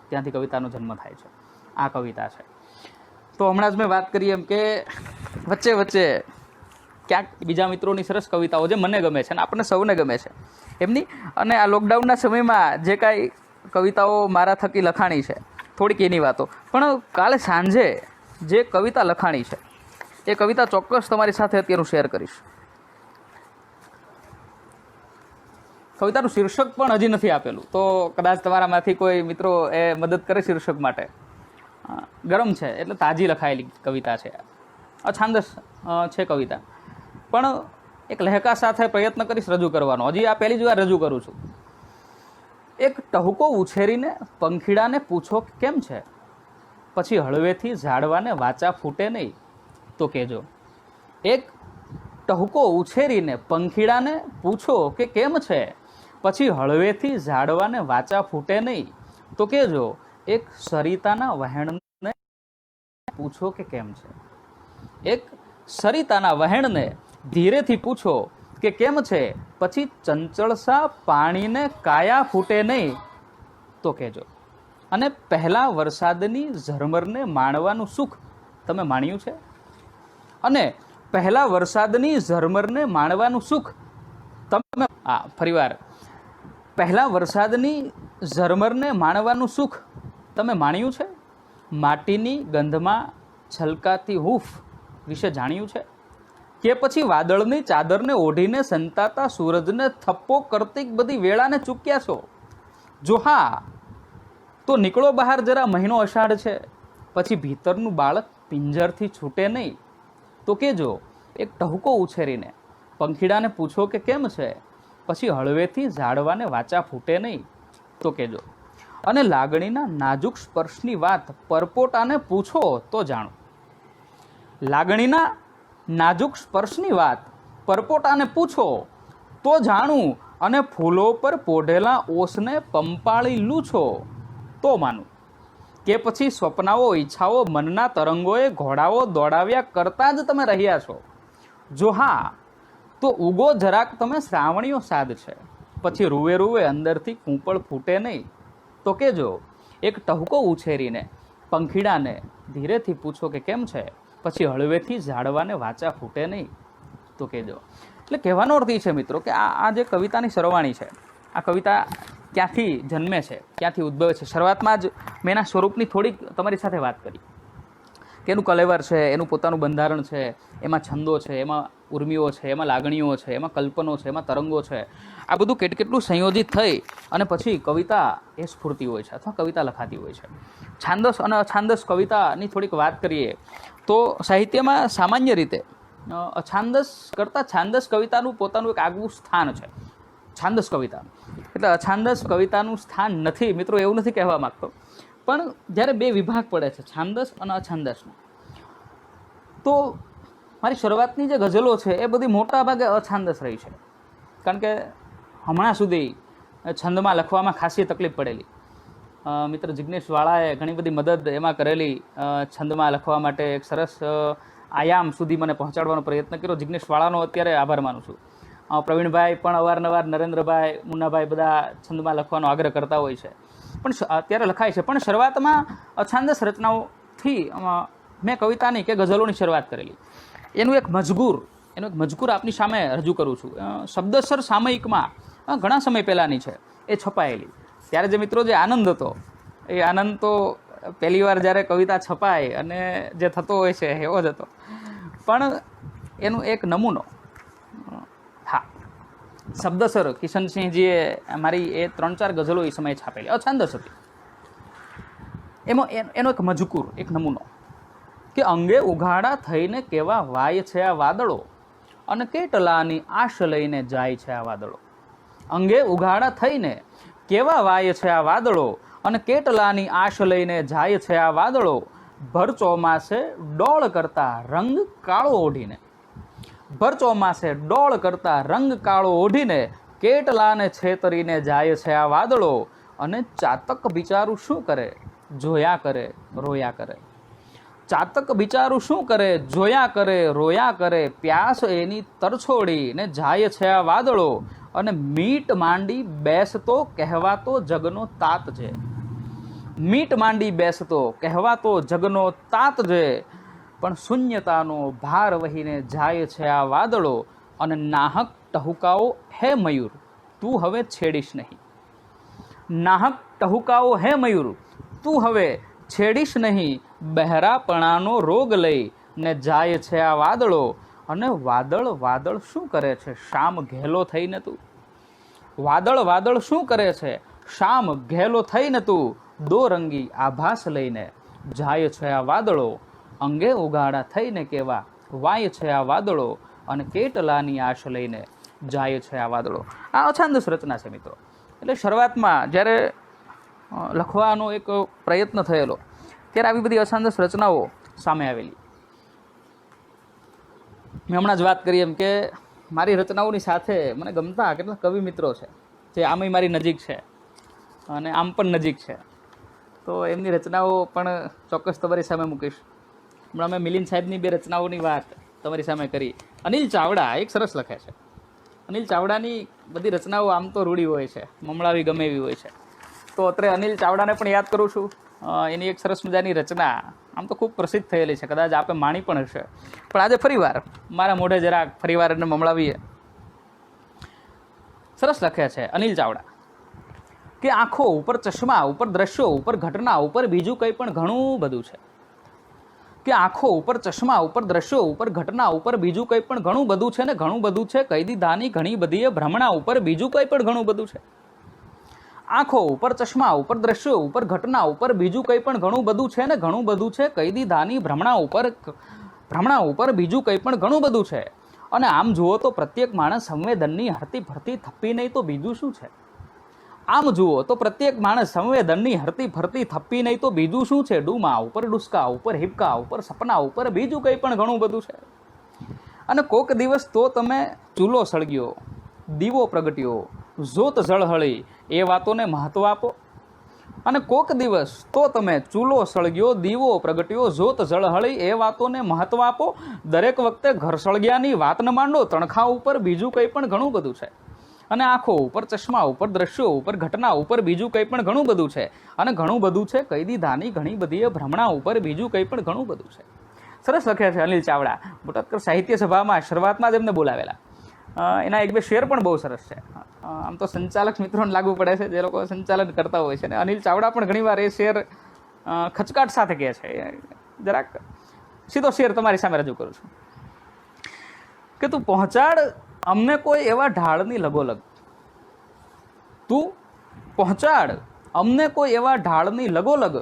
ત્યાંથી કવિતાનો જન્મ થાય છે. આ કવિતા છે. તો હમણાં જ મેં વાત કરી એમ કે વચ્ચે વચ્ચે ક્યાંક બીજા મિત્રોની સરસ કવિતાઓ જે મને ગમે છે અને આપણને સૌને ગમે છે એમની, અને આ લોકડાઉનના સમયમાં જે કાંઈ કવિતાઓ મારા થકી લખાણી છે થોડીક એની વાતો. પણ કાલે સાંજે જે કવિતા લખાણી છે એ કવિતા ચોક્કસ તમારી સાથે અત્યારે હું શેર કરીશ. કવિતાનું શીર્ષક પણ હજી નથી આપેલું, તો કદાચ તમારામાંથી કોઈ મિત્રો એ મદદ કરે શીર્ષક માટે. ગરમ છે એટલે તાજી લખાયેલી કવિતા છે, અછાંદસ છે કવિતા, પણ એક લહેકા સાથે પ્રયત્ન કરીશ રજૂ કરવાનો. હજી આ પહેલી જ વાર રજૂ કરું છું. એક ટહુકો ઉછેરીને પંખીડાને પૂછો કેમ છે, પછી હળવેથી ઝાડવાને વાચા ફૂટે નહીં તો કહેજો. એક ટહુકો ઉછેરીને પંખીડાને પૂછો કે કેમ છે, પછી હળવેથી ઝાડવાને વાચા ફૂટે નહીં તો કહેજો. એક સરિતાના વહેણને પૂછો કે કેમ છે. એક સરિતાના વહેણને ધીરેથી પૂછો કે કેમ છે, પછી ચંચળસા પાણીને કાયા ફૂટે નહીં તો કહેજો. અને પહેલા વરસાદની ઝરમરને માણવાનું સુખ તમે માણ્યું છે? અને પહેલા વરસાદની ઝરમરને માણવાનું સુખ તમે ફરીવાર પહેલા વરસાદની ઝરમરને માણવાનું સુખ તમે માણ્યું છે? માટીની ગંધમાં છલકાતી હૂફ વિશે જાણ્યું છે? કે પછી વાદળની ચાદરને ઓઢીને સંતાતા સૂરજને થપ્પો કરતી બધી વેળાને ચૂક્યા છો? જો હા તો નીકળો બહાર જરા, મહિનો અષાઢ છે, પછી ભીતરનું બાળક પિંજરથી છૂટે નહીં તો કહેજો. એક ટહુકો ઉછેરીને પંખીડાને પૂછો કે કેમ છે, પછી હળવેથી ઝાડવાને વાચા ફૂટે નહીં તો કહેજો. અને લાગણીના નાજુક સ્પર્શની વાત પરપોટાને પૂછો તો જાણો. લાગણીના નાજુક સ્પર્શની વાત પરપોટાને પૂછો તો જાણું, અને ફૂલો પર પોઢેલા ઓસને પંપાળી લૂછો તો માનું. કે પછી સ્વપ્નાઓ ઈચ્છાઓ મનના તરંગોએ ઘોડાઓ દોડાવ્યા કરતા જ તમે રહ્યા છો? જો હા તો ઉગો જરાક તમે શ્રાવણીઓ સાદ છે, પછી રૂવે રૂવે અંદરથી કૂંપળ ફૂટે નહીં તો કહેજો. એક ટહુકો ઉછેરીને પંખીડાને ધીરેથી પૂછો કે કેમ છે, પછી હળવેથી ઝાડવાને વાચા ફૂટે નહીં તો કહેજો. એટલે કહેવાનો અર્થ એ છે મિત્રો કે આ જે કવિતાની સરવાણી છે, આ કવિતા ક્યાંથી જન્મે છે, ક્યાંથી ઉદ્ભવે છે. શરૂઆતમાં જ મેં એના સ્વરૂપની થોડીક તમારી સાથે વાત કરી કે એનું કલેવર છે, એનું પોતાનું બંધારણ છે, એમાં છંદો છે, એમાં ઉર્મિઓ છે, એમાં લાગણીઓ છે, એમાં કલ્પનો છે, એમાં તરંગો છે. આ બધું કેટલું સંયોજિત થઈ અને પછી કવિતા એ સ્ફૂર્તિ હોય છે અથવા કવિતા લખાતી હોય છે. છાંદસ અને અછાંદસ કવિતાની થોડીક વાત કરીએ તો સાહિત્યમાં સામાન્ય રીતે અછાંદસ કરતાં છાંદસ કવિતાનું પોતાનું એક આગવું સ્થાન છે. છાંદસ કવિતાનું એટલે અછાંદસ કવિતાનું સ્થાન નથી મિત્રો, એવું નથી કહેવા માગતો. પણ જ્યારે બે વિભાગ પડે છે છાંદસ અને અછાંદસનો, તો મારી શરૂઆતની જે ગઝલો છે એ બધી મોટા ભાગે અછાંદસ રહી છે. કારણ કે હમણાં સુધી છંદમાં લખવામાં ખાસી તકલીફ પડેલી. મિત્ર જિગ્નેશ વાળાએ ઘણી બધી મદદ એમાં કરેલી. છંદમાં લખવા માટે એક સરસ આયામ સુધી મને પહોંચાડવાનો પ્રયત્ન કર્યો. જિગ્નેશ વાળાનો અત્યારે આભાર માનું છું. પ્રવીણભાઈ પણ અવારનવાર, નરેન્દ્રભાઈ, મુન્નાભાઈ બધા છંદમાં લખવાનો આગ્રહ કરતા હોય છે, પણ અત્યારે લખાય છે. પણ શરૂઆતમાં અછાંદસ રચનાઓથી મેં કવિતાની કે ગઝલોની શરૂઆત કરેલી. એનું એક મજકૂર આપની સામે રજૂ કરું છું. શબ્દસર સામયિકમાં ઘણા સમય પહેલાંની છે, એ છપાયેલી. ત્યારે જે મિત્રો જે આનંદ હતો, એ આનંદ તો પહેલી વાર જ્યારે કવિતા છપાય અને જે થતો હોય છે એવો જ હતો. પણ એનું એક નમૂનો, હા, શબ્દસર કિશનસિંહજીએ મારી એ 3-4 ગઝલો એ સમયે છાપેલી, અછાંદસ હતી. એમાં એનો એક મજકૂર, એક નમૂનો કે અંગે ઉઘાડા થઈને કેવા વાય છે આ વાદળો અને કેટલાની આશ લઈને જાય છે આ વાદળો. અંગે ઉઘાડા થઈને કેવા વાય છે આ વાદળો અને કેટલાની આશ લઈને જાય છે આ વાદળો. ભર ચોમાસે ડોળ કરતા રંગ કાળો ઓઢીને, ભર ચોમાસે ડોળ કરતા રંગ કાળો ઓઢીને કેટલાને છેતરીને જાય છે આ વાદળો. અને ચાતક બિચારું શું કરે, જોયા કરે, રોયા કરે. ચાતક બિચારું શું કરે, જોયા કરે, રોયા કરે. પ્યાસ એની તરછોડીને જાય છે આ વાદળો. અને મીટ માંડી બેસતો કહેવાતો જગનો તાત છે. મીટ માંડી બેસતો કહેવાતો જગનો તાત છે. પણ શૂન્યતાનો ભાર વહીને જાય છે આ વાદળો. અને નાહક ટહુકાઓ હે મયુર તું હવે છેડીશ નહીં. નાહક ટહુકાઓ હે મયુર તું હવે છેડીશ નહીં. બહેરાપણાનો રોગ લઈને જાય છે આ વાદળો. અને વાદળ શું કરે છે, શામ ઘેલો થઈને તું. વાદળ શું કરે છે, શામ ઘેલો થઈને તું. દોરંગી આભાસ લઈને જાય છે આ વાદળો. અંગે ઉગાડા થઈને કેવા વાય છે આ વાદળો. અને કેટલાની આશ લઈને જાય છે આ વાદળો. આ અછાંદસ રચના છે મિત્રો. એટલે શરૂઆતમાં જ્યારે લખવાનો એક પ્રયત્ન થયેલો ત્યારે આવી બધી અછાંદસ રચનાઓ સામે આવેલી. મેં હમણાં જ વાત કરી એમ કે મારી રચનાઓની સાથે મને ગમતા કેટલાક કવિ મિત્રો છે જે આમય મારી નજીક છે અને આમ પણ નજીક છે. તો એમની રચનાઓ પણ ચોક્કસ તમારી સામે મૂકીશ. હમણાં મેં મિલિંદ સાહેબની 2 રચનાઓની વાત તમારી સામે કરી. અનિલ ચાવડા એક સરસ લખે છે. અનિલ ચાવડાની બધી રચનાઓ આમ તો રૂડી હોય છે, મમળાવી ગમે એવી હોય છે. તો અત્યારે અનિલ ચાવડાને પણ યાદ કરું છું. એની એક સરસ મજાની રચના આમ તો ખૂબ પ્રસિદ્ધ થયેલી છે, કદાચ આપે માણી પણ હશે, પણ આજે ફરીવાર મારા મોઢે જરાક ફરીવાર એને મમળાવીએ. સરસ લખે છે અનિલ ચાવડા કે આંખો ઉપર ચશ્મા ઉપર દ્રશ્યો ઉપર ઘટના ઉપર બીજું કંઈ પણ ઘણું બધું છે. કે આંખો ઉપર ચશ્મા ઉપર દ્રશ્યો ઉપર ઘટના ઉપર બીજું કંઈ પણ ઘણું બધું છે ને ઘણું બધું છે કૈદી દાની ઘણી બધી ભ્રમણા ઉપર બીજું કંઈ પણ ઘણું બધું છે. આંખો ઉપર ચશ્મા ઉપર દ્રશ્યો ઉપર ઘટના ઉપર બીજું કંઈ પણ ઘણું બધું છે ને ઘણું બધું છે કૈદી દાની ભ્રમણા ઉપર બીજું કંઈ પણ ઘણું બધું છે. અને આમ જુઓ તો પ્રત્યેક માણસ સંવેદનની હરતી ફરતી થપ્પી નહીં તો બીજું શું છે. આમ જુઓ તો પ્રત્યેક માણસ સંવેદનની હરતી ફરતી થપ્પી નહીં તો બીજું શું છે. ડૂમા ઉપર ડુસકા ઉપર હિપકા ઉપર સપના ઉપર બીજું કંઈ પણ ઘણું બધું છે. અને કોક દિવસ તો તમે ચૂલો સળગ્યો દીવો પ્રગટ્યો જોત ઝળહળી એ વાતોને મહત્વ આપો. અને કોક દિવસ તો તમે ચૂલો સળગ્યો દીવો પ્રગટ્યો જોત ઝળહળી એ વાતોને મહત્વ આપો. દરેક વખતે ઘર સળગ્યાની વાત ન માંડો તણખા ઉપર બીજું કંઈ પણ ઘણું બધું છે. અને આંખો ઉપર ચશ્મા ઉપર દ્રશ્યો ઉપર ઘટના ઉપર બીજું કંઈ પણ ઘણું બધું છે. અને ઘણું બધું છે કૈદી ધાની ઘણી બધી ભ્રમણા ઉપર બીજું કંઈ પણ ઘણું બધું છે. સરસ લખ્યા છે અનિલ ચાવડા. બોટાદકર સાહિત્ય સભામાં શરૂઆતમાં જ એમને બોલાવેલા. એના 1-2 શેર પણ બહુ સરસ છે. આમ તો સંચાલક મિત્રોને લાગુ પડે છે જે લોકો સંચાલન કરતા હોય છે. અને અનિલ ચાવડા પણ ઘણીવાર એ શેર ખચકાટ સાથે કહે છે. જરાક સીધો શેર તમારી સામે રજૂ કરું છું કે તું પહોંચાડ અમને કોઈ એવા ઢાળની લગોલગ. તું પહોંચાડ અમને કોઈ એવા ઢાળની લગોલગ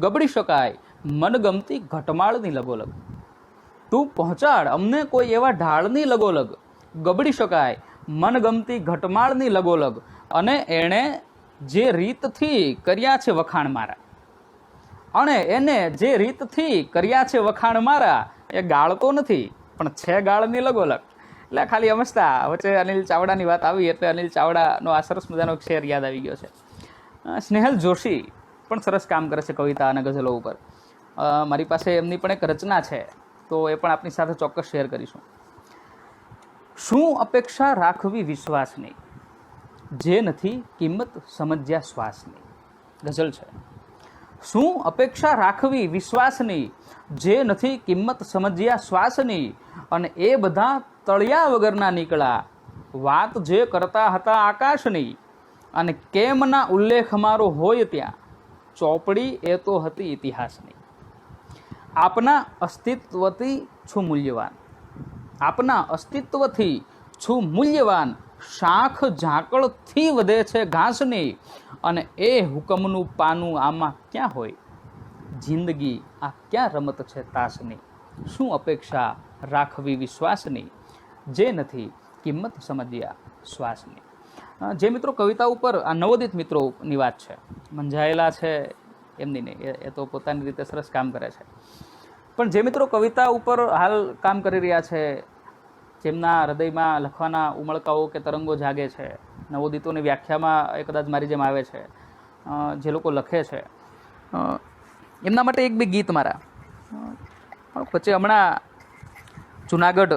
ગબડી શકાય મનગમતી ઘટમાળની લગોલગ. તું પહોંચાડ અમને કોઈ એવા ઢાળની લગોલગ, ગબડી શકાય મનગમતી ઘટમાળની લગોલગ, અને એણે જે રીતથી કર્યા છે વખાણ મારા, અને એને જે રીતથી કર્યા છે વખાણ મારા, એ ગાળતો નથી પણ છે ગાળની લગોલગ. એટલે ખાલી અમસ્તા વચ્ચે અનિલ ચાવડાની વાત આવી એટલે અનિલ ચાવડાનો આ સરસ મજાનો એક શેર યાદ આવી ગયો છે. સ્નેહલ જોશી પણ સરસ કામ કરે છે કવિતા અને ગઝલો ઉપર. મારી પાસે એમની પણ એક રચના છે, તો એ પણ આપની સાથે ચોક્કસ શેર કરીશું. શું અપેક્ષા રાખવી વિશ્વાસની, જે નથી કિંમત સમજ્યા શ્વાસની. ગઝલ છે. શું અપેક્ષા રાખવી વિશ્વાસની, જે નથી કિંમત સમજ્યા શ્વાસની, અને એ બધા તળિયા વગરના નીકળ્યા, વાત જે કરતા હતા આકાશની, અને કેમના ઉલ્લેખ મારો હોય ત્યાં, ચોપડી એ તો હતી ઇતિહાસની. આપના અસ્તિત્વથી છું મૂલ્યવાન, આપના અસ્તિત્વથી છું મૂલ્યવાન, શાખ ઝાકળથી વધે છે ઘાસની, અને એ હુકમનું પાનું આમાં ક્યાં હોય, જિંદગી આ ક્યાં રમત છે તાસની. શું અપેક્ષા રાખવી વિશ્વાસની, જે નથી કિંમત સમજ્યા શ્વાસની. જે મિત્રો કવિતા ઉપર આ નવોદિત મિત્રોની વાત છે, મંજાયેલા છે એમની નહીં, એ તો પોતાની રીતે સરસ કામ કરે છે. પણ જે મિત્રો કવિતા ઉપર હાલ કામ કરી રહ્યા છે, જેમના હૃદયમાં લખવાના ઉમળકાઓ કે તરંગો જાગે છે, નવોદિતોની વ્યાખ્યામાં એ કદાચ મારી જેમ આવે છે, જે લોકો લખે છે, એમના માટે એક બે ગીત મારા. પછી હમણાં જુનાગઢ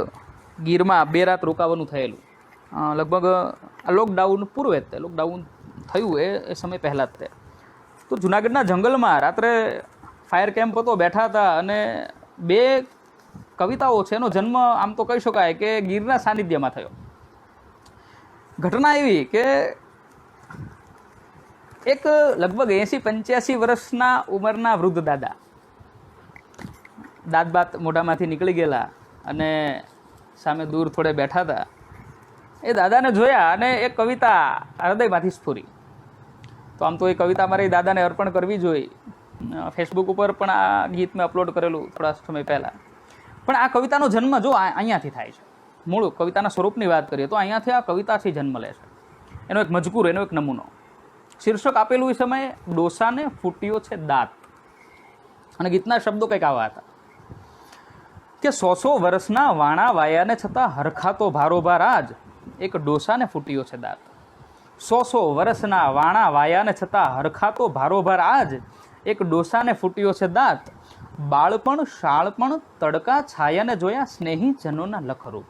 ગીરમાં 2 રાત રોકાવાનું થયેલું, લગભગ લોકડાઉન પૂર્વે જ, લોકડાઉન થયું એ સમય પહેલાં જ તે. તો જુનાગઢના જંગલમાં રાત્રે ફાયર કેમ્પ હતો, બેઠા હતા, અને 2 કવિતાઓ છે એનો જન્મ આમ તો કહી શકાય કે ગીરના સાનિધ્યમાં થયો. ઘટના એવી કે એક લગભગ 80-85 વર્ષના ઉંમરના વૃદ્ધ દાદા, દાંત બાત મોઢામાંથી નીકળી ગયેલા અને સામે દૂર થોડે બેઠા હતા. એ દાદાને જોયા અને એક કવિતા હૃદયમાંથી સ્ફુરી. તો આમ તો એ કવિતા મારે દાદાને અર્પણ કરવી જોઈએ. ફેસબુક ઉપર પણ આ ગીત મેં અપલોડ કરેલું થોડા સમય પહેલાં. પણ આ કવિતાનો જન્મ જો અહીંયાથી થાય છે. મૂળ કવિતાના સ્વરૂપની વાત કરીએ તો અહીંયાથી આ કવિતાથી જન્મ લે છે. એનો એક મજકૂર, એનો એક નમૂનો. શીર્ષક આપેલું એ સમયે ડોસાને ફૂટ્યો છે દાંત, અને ગીતના શબ્દો કંઈક આવા હતા કે 100 વર્ષના વાણા વાયાને છતાં હરખાતો ભારોભાર આજ, એક ડોસાને ફૂટ્યો છે દાંત. 100 વર્ષના વાણા વાયાને છતાં હરખાતો ભારોભાર આજ, એક ડોસાને ફૂટ્યો છે દાંત. બાળપણ શાળપણ તડકા છાયાને જોયા સ્નેહી જનોના લખરૂપ.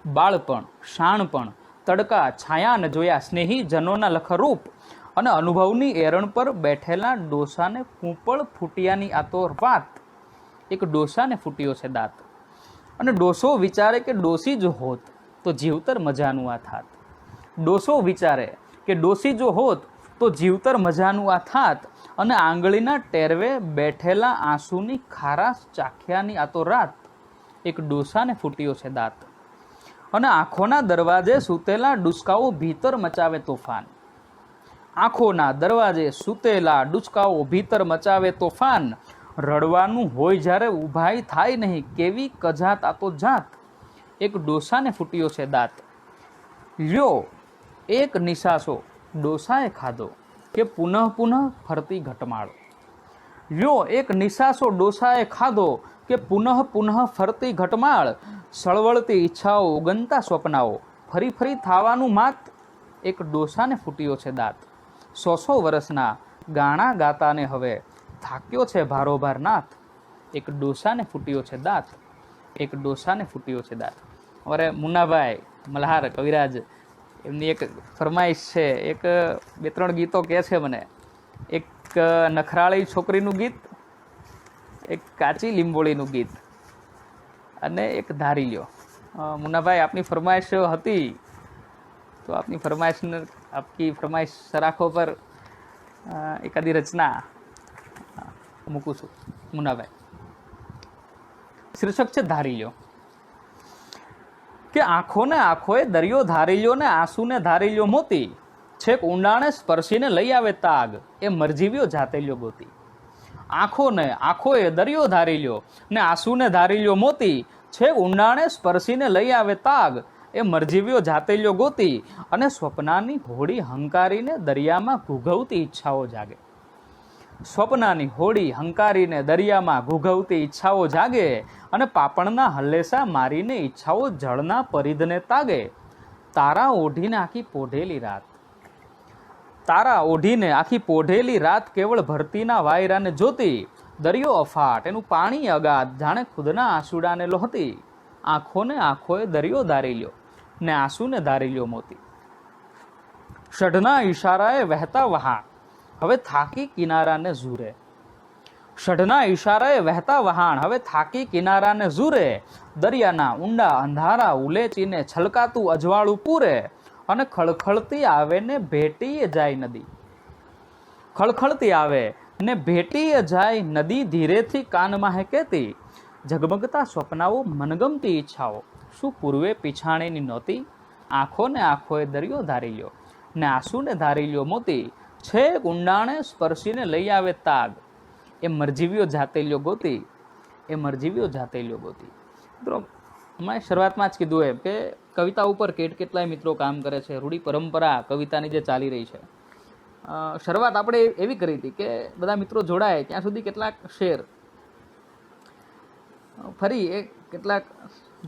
બાળપણ શાણપણ તડકા છાયાને જોયા સ્નેહી જનોના લખરૂપ, અને અનુભવની એરણ પર બેઠેલા ડોસાને કૂંપળ ફૂટિયાની આ તો વાત, એક ડોસાને ફૂટ્યો છે દાંત. અને ડોસો વિચારે કે ડોસી જો હોત તો જીવતર મજાનું આ થાત. ડોસો વિચારે કે ડોસી જો હોત તો જીવતર મજાનું આ થાત, અને આંગળીના ટેરવે બેઠેલા આંસુની ખારાશ ચાખ્યાની આ તો રાત, એક ડોસાને ફૂટ્યો છે દાંત. અને આંખોના દરવાજે સૂતેલા ડુસકાઓ ભીતર મચાવે તોફાન. આંખોના દરવાજે સૂતેલા ડુસકાઓ ભીતર મચાવે તોફાન, રડવાનું હોય જ્યારે ઊભાઈ થાય નહીં, કેવી કજાત આ તો જાત, એક ડોસાને ફૂટ્યો છે દાંત. લ્યો એક નિશાસો ડોસાએ ખાધો, કે પુનઃ પુનઃ ફરતી ઘટમાળો. લ્યો એક નિશાસો ડોસાએ ખાધો, કે પુનઃ પુનઃ ફરતી ઘટમાળ. સળવળતી ઈચ્છાઓ ઉગનતા સ્વપ્નાઓ, ફરી ફરી થવાનું માત, એક ડોસાને ફૂટ્યો છે દાંત. 100 વર્ષના ગાણા ગાતાને હવે થાક્યો છે ભારોભાર નાથ, એક ડોસાને ફૂટ્યો છે દાંત, એક ડોસાને ફૂટ્યો છે દાંત. અમારે મુન્નાભાઈ મલ્હાર કવિરાજ, એમની એક ફરમાઈશ છે, એક 2-3 ગીતો કહે છે મને. એક નખરાળી છોકરીનું ગીત, એક કાચી લીંબોળીનું ગીત, અને એક ધારી લ્યો. મુન્નાભાઈ આપની ફરમાઈશ હતી, તો આપની ફરમાઈશ સરાખો પર એકાદી રચના મૂકું છું મુન્નાભાઈ. શીર્ષક છે ધારી લ્યો. કે આંખોને આંખોએ દરિયો ધારી લ્યો ને આંસુને ધારી લ્યો મોતી, છેક ઊંડાણે સ્પર્શીને લઈ આવે તાગ, એ મરજીવ્યો જાતે લ્યો ગોતી. આંખોને આંખોએ દરિયો ધારી લ્યો, ને આંસુને ધારી લ્યો મોતી, છે ઊંડાણે સ્પર્શીને લઈ આવે તાગ, એ મરજીવ્યો જાતે લ્યો ગોતી, અને સ્વપ્નાની હોડી હંકારીને દરિયામાં ઘૂઘવતી ઈચ્છાઓ જાગે. સ્વપ્નાની હોડી હંકારીને દરિયામાં ઘૂઘવતી ઈચ્છાઓ જાગે, અને પાપણના હલ્લેસા મારીને ઈચ્છાઓ જળના પરિધને તાગે. તારા ઓઢીને આખી પોઢેલી રાત, તારા ઓઢીને આખી પોઢેલી રાત કેવળ ભરતીના વાયરાને જોતી, દરિયો અફાટ એનું પાણી અગાધ, જાણે ખુદના આંસુડાને લોહતી, આંખોને આંખોએ દરિયો ધારી લ્યો, ને આંસુને ધારી લ્યો મોતી. ષઢના ઈશારાએ વહેતા વહાણ હવે થાકી કિનારાને ઝૂરે, ષઢના ઈશારાએ વહેતા વહાણ હવે થાકી કિનારાને ઝૂરે, દરિયાના ઊંડા અંધારા ઉલેચીને છલકાતું અજવાળું પૂરે, અને ખળખળતી આવે ને ભેટીએ જાય નદી, ખળખળતી આવે ને ભેટીએ જાય નદી, ધીરેથી કાનમાં હે કહેતી, ઝગમગતા સ્વપ્નાઓ મનગમતી ઈચ્છાઓ, શું પૂર્વે પીછાણીની નહોતી, આંખોને આંખોએ દરિયો ધારી લ્યો, ને આંસુને ધારી લ્યો મોતી, છે ઊંડાણે સ્પર્શીને લઈ આવે તાગ, એ મરજીવ્યો જાતે લ્યો ગોતી, એ મરજીવ્યો જાતે લ્યો ગોતી. મિત્રો મેં શરૂઆતમાં જ કીધું એમ કે કવિતા ઉપર કેટલાય મિત્રો કામ કરે છે. રૂઢિ પરંપરા કવિતાની જે ચાલી રહી છે, શરૂઆત આપણે એવી કરી હતી કે બધા મિત્રો જોડાય ત્યાં સુધી કેટલાક શેર, ફરી એ કેટલાક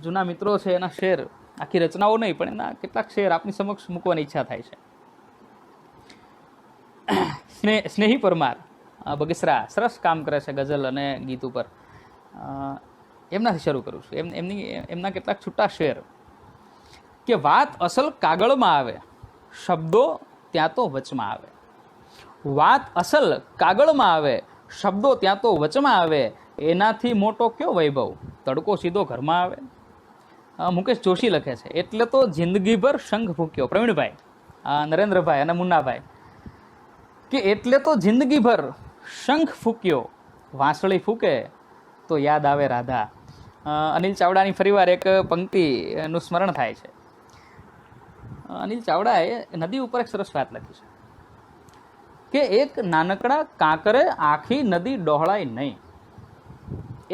જૂના મિત્રો છે એના શેર, આખી રચનાઓ નહીં પણ એના કેટલાક શેર આપની સમક્ષ મૂકવાની ઈચ્છા થાય છે. સ્નેહી પરમાર બગસરા સરસ કામ કરે છે ગઝલ અને ગીત ઉપર, એમનાથી શરૂ કરું છું. એમના કેટલાક છૂટા શેર કે વાત અસલ કાગળમાં આવે, શબ્દો ત્યાં તો વચમાં આવે. વાત અસલ કાગળમાં આવે, શબ્દો ત્યાં તો વચમાં આવે, એનાથી મોટો કયો વૈભવ, તડકો સીધો ઘરમાં આવે. મુકેશ જોશી લખે છે, એટલે તો જિંદગીભર શંખ ફૂક્યો. પ્રવીણભાઈ, નરેન્દ્રભાઈ અને મુન્નાભાઈ કે એટલે તો જિંદગીભર શંખ ફૂક્યો, વાંસળી ફૂકે તો યાદ આવે રાધા. અનિલ ચાવડાની ફરીવાર એક પંક્તિનું સ્મરણ થાય છે. અનિલ ચાવડાએ નદી ઉપર એક સરસ વાત લખી છે કે એક નાનકડા કાંકરે આખી નદી ડહોળાય નહીં,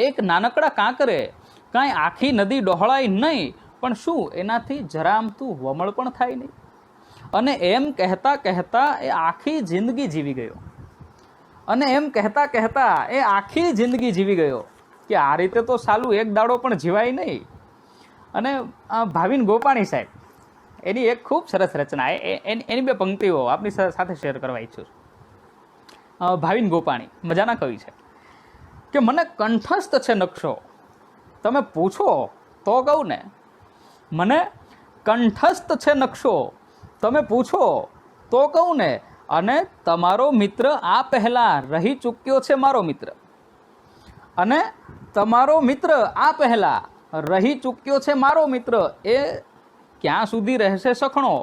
એક નાનકડા કાંકરે કાંઈ આખી નદી ડહોળાય નહીં, પણ શું એનાથી જરામતું વમળ પણ થાય નહીં. અને એમ કહેતા કહેતા એ આખી જિંદગી જીવી ગયો, અને એમ કહેતા કહેતા એ આખી જિંદગી જીવી ગયો કે આ રીતે તો સાલું એક દાડો પણ જીવાય નહીં. અને ભાવિન ગોપાણી સાહેબ, એની એક ખૂબ સરસ રચના, એની બે પંક્તિઓ આપની સાથે શેર કરવા ઈચ્છું છું. ભાવિન ગોપાણી મજાના કવિ છે કે મને કંઠસ્થ છે નકશો, તમે પૂછો તો કહું ને, મને કંઠસ્થ છે નકશો, તમે પૂછો તો કહું ને, અને તમારો મિત્ર આ પહેલા રહી ચૂક્યો છે મારો મિત્ર, અને તમારો મિત્ર આ પહેલા રહી ચૂક્યો છે મારો મિત્ર, એ ક્યાં સુધી રહેશે સખણો,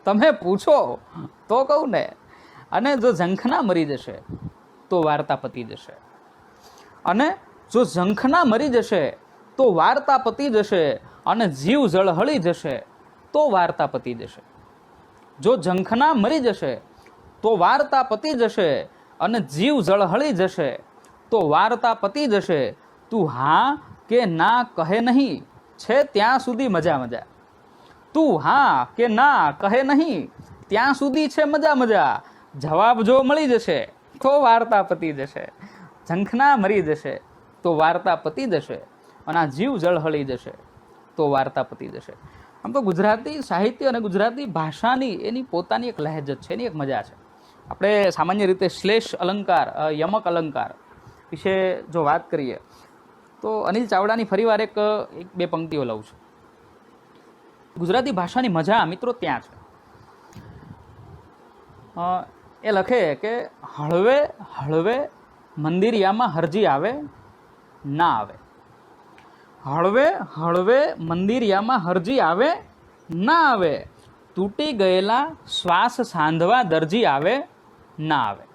તમે પૂછો તો કહું ને. અને જો ઝંખના મરી જશે તો વાર્તા પતી જશે, અને જો ઝંખના મરી જશે તો વાર્તા પતી જશે, અને જીવ ઝળહળી જશે તો વાર્તા પતી જશે. જો ઝંખના મરી જશે તો વાર્તા પતી જશે, અને જીવ ઝળહળી જશે તો વાર્તા પતી જશે. તું હા કે ના કહે નહીં, છે ત્યાં સુધી મજા મજા. તું હા કે ના કહે નહીં, ત્યાં સુધી છે મજા મજા. જવાબ જો મળી જશે તો વાર્તા પતી જશે, ઝંખના મરી જશે તો વાર્તા પતી જશે, અને આ જીવ જળહળી જશે તો વાર્તા પતી જશે. આમ તો ગુજરાતી સાહિત્ય અને ગુજરાતી ભાષાની એની પોતાની એક લહેજત છે, એની એક મજા છે. આપણે સામાન્ય રીતે શ્લેષ અલંકાર, યમક અલંકાર વિશે જો વાત કરીએ તો અનિલ ચાવડાની ફરીવાર એક બે પંક્તિઓ લઉં છું. ગુજરાતી ભાષાની મજા મિત્રો ત્યાં છે. એ લખે કે હળવે હળવે મંદિરિયામાં હરજી આવે ના આવે, હળવે હળવે મંદિરિયામાં હરજી આવે ના આવે, તૂટી ગયેલા શ્વાસ સાંધવા દરજી આવે ના આવે.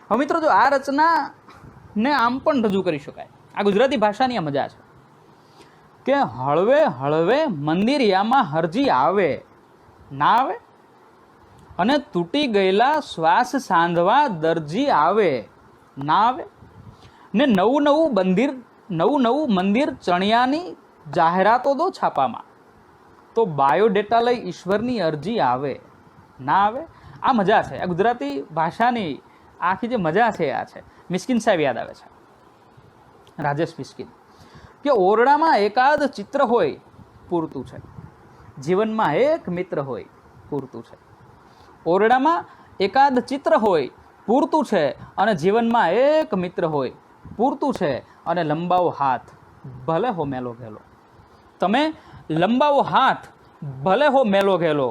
હવે મિત્રો જો આ રચનાને આમ પણ રજૂ કરી શકાય, આ ગુજરાતી ભાષાની આ મજા છે કે હળવે હળવે મંદિરિયામાં હરજી આવે ના આવે, અને તૂટી ગયેલા શ્વાસ સાંધવા દરજી આવે ના આવે ને નવું મંદિર ચણિયાની જાહેરાતો દો છાપામાં, તો બાયોડેટા લઈ ઈશ્વરની અરજી આવે ના આવે? આ મજા છે, આ ગુજરાતી ભાષાની આખી જે મજા છે આ છે. મિસ્કિન સાહેબ યાદ આવે છે, રાજેશ મિસ્કિન, કે ઓરડામાં એકાદ ચિત્ર હોય પૂરતું છે, જીવનમાં એક મિત્ર હોય પૂરતું છે. ઓરડામાં એકાદ ચિત્ર હોય પૂરતું છે, અને જીવનમાં એક મિત્ર હોય પૂરતું છે. અને લંબાવો હાથ ભલે હો મેલો ઘેલો, તમે લંબાવો હાથ ભલે હો મેલો ઘેલો,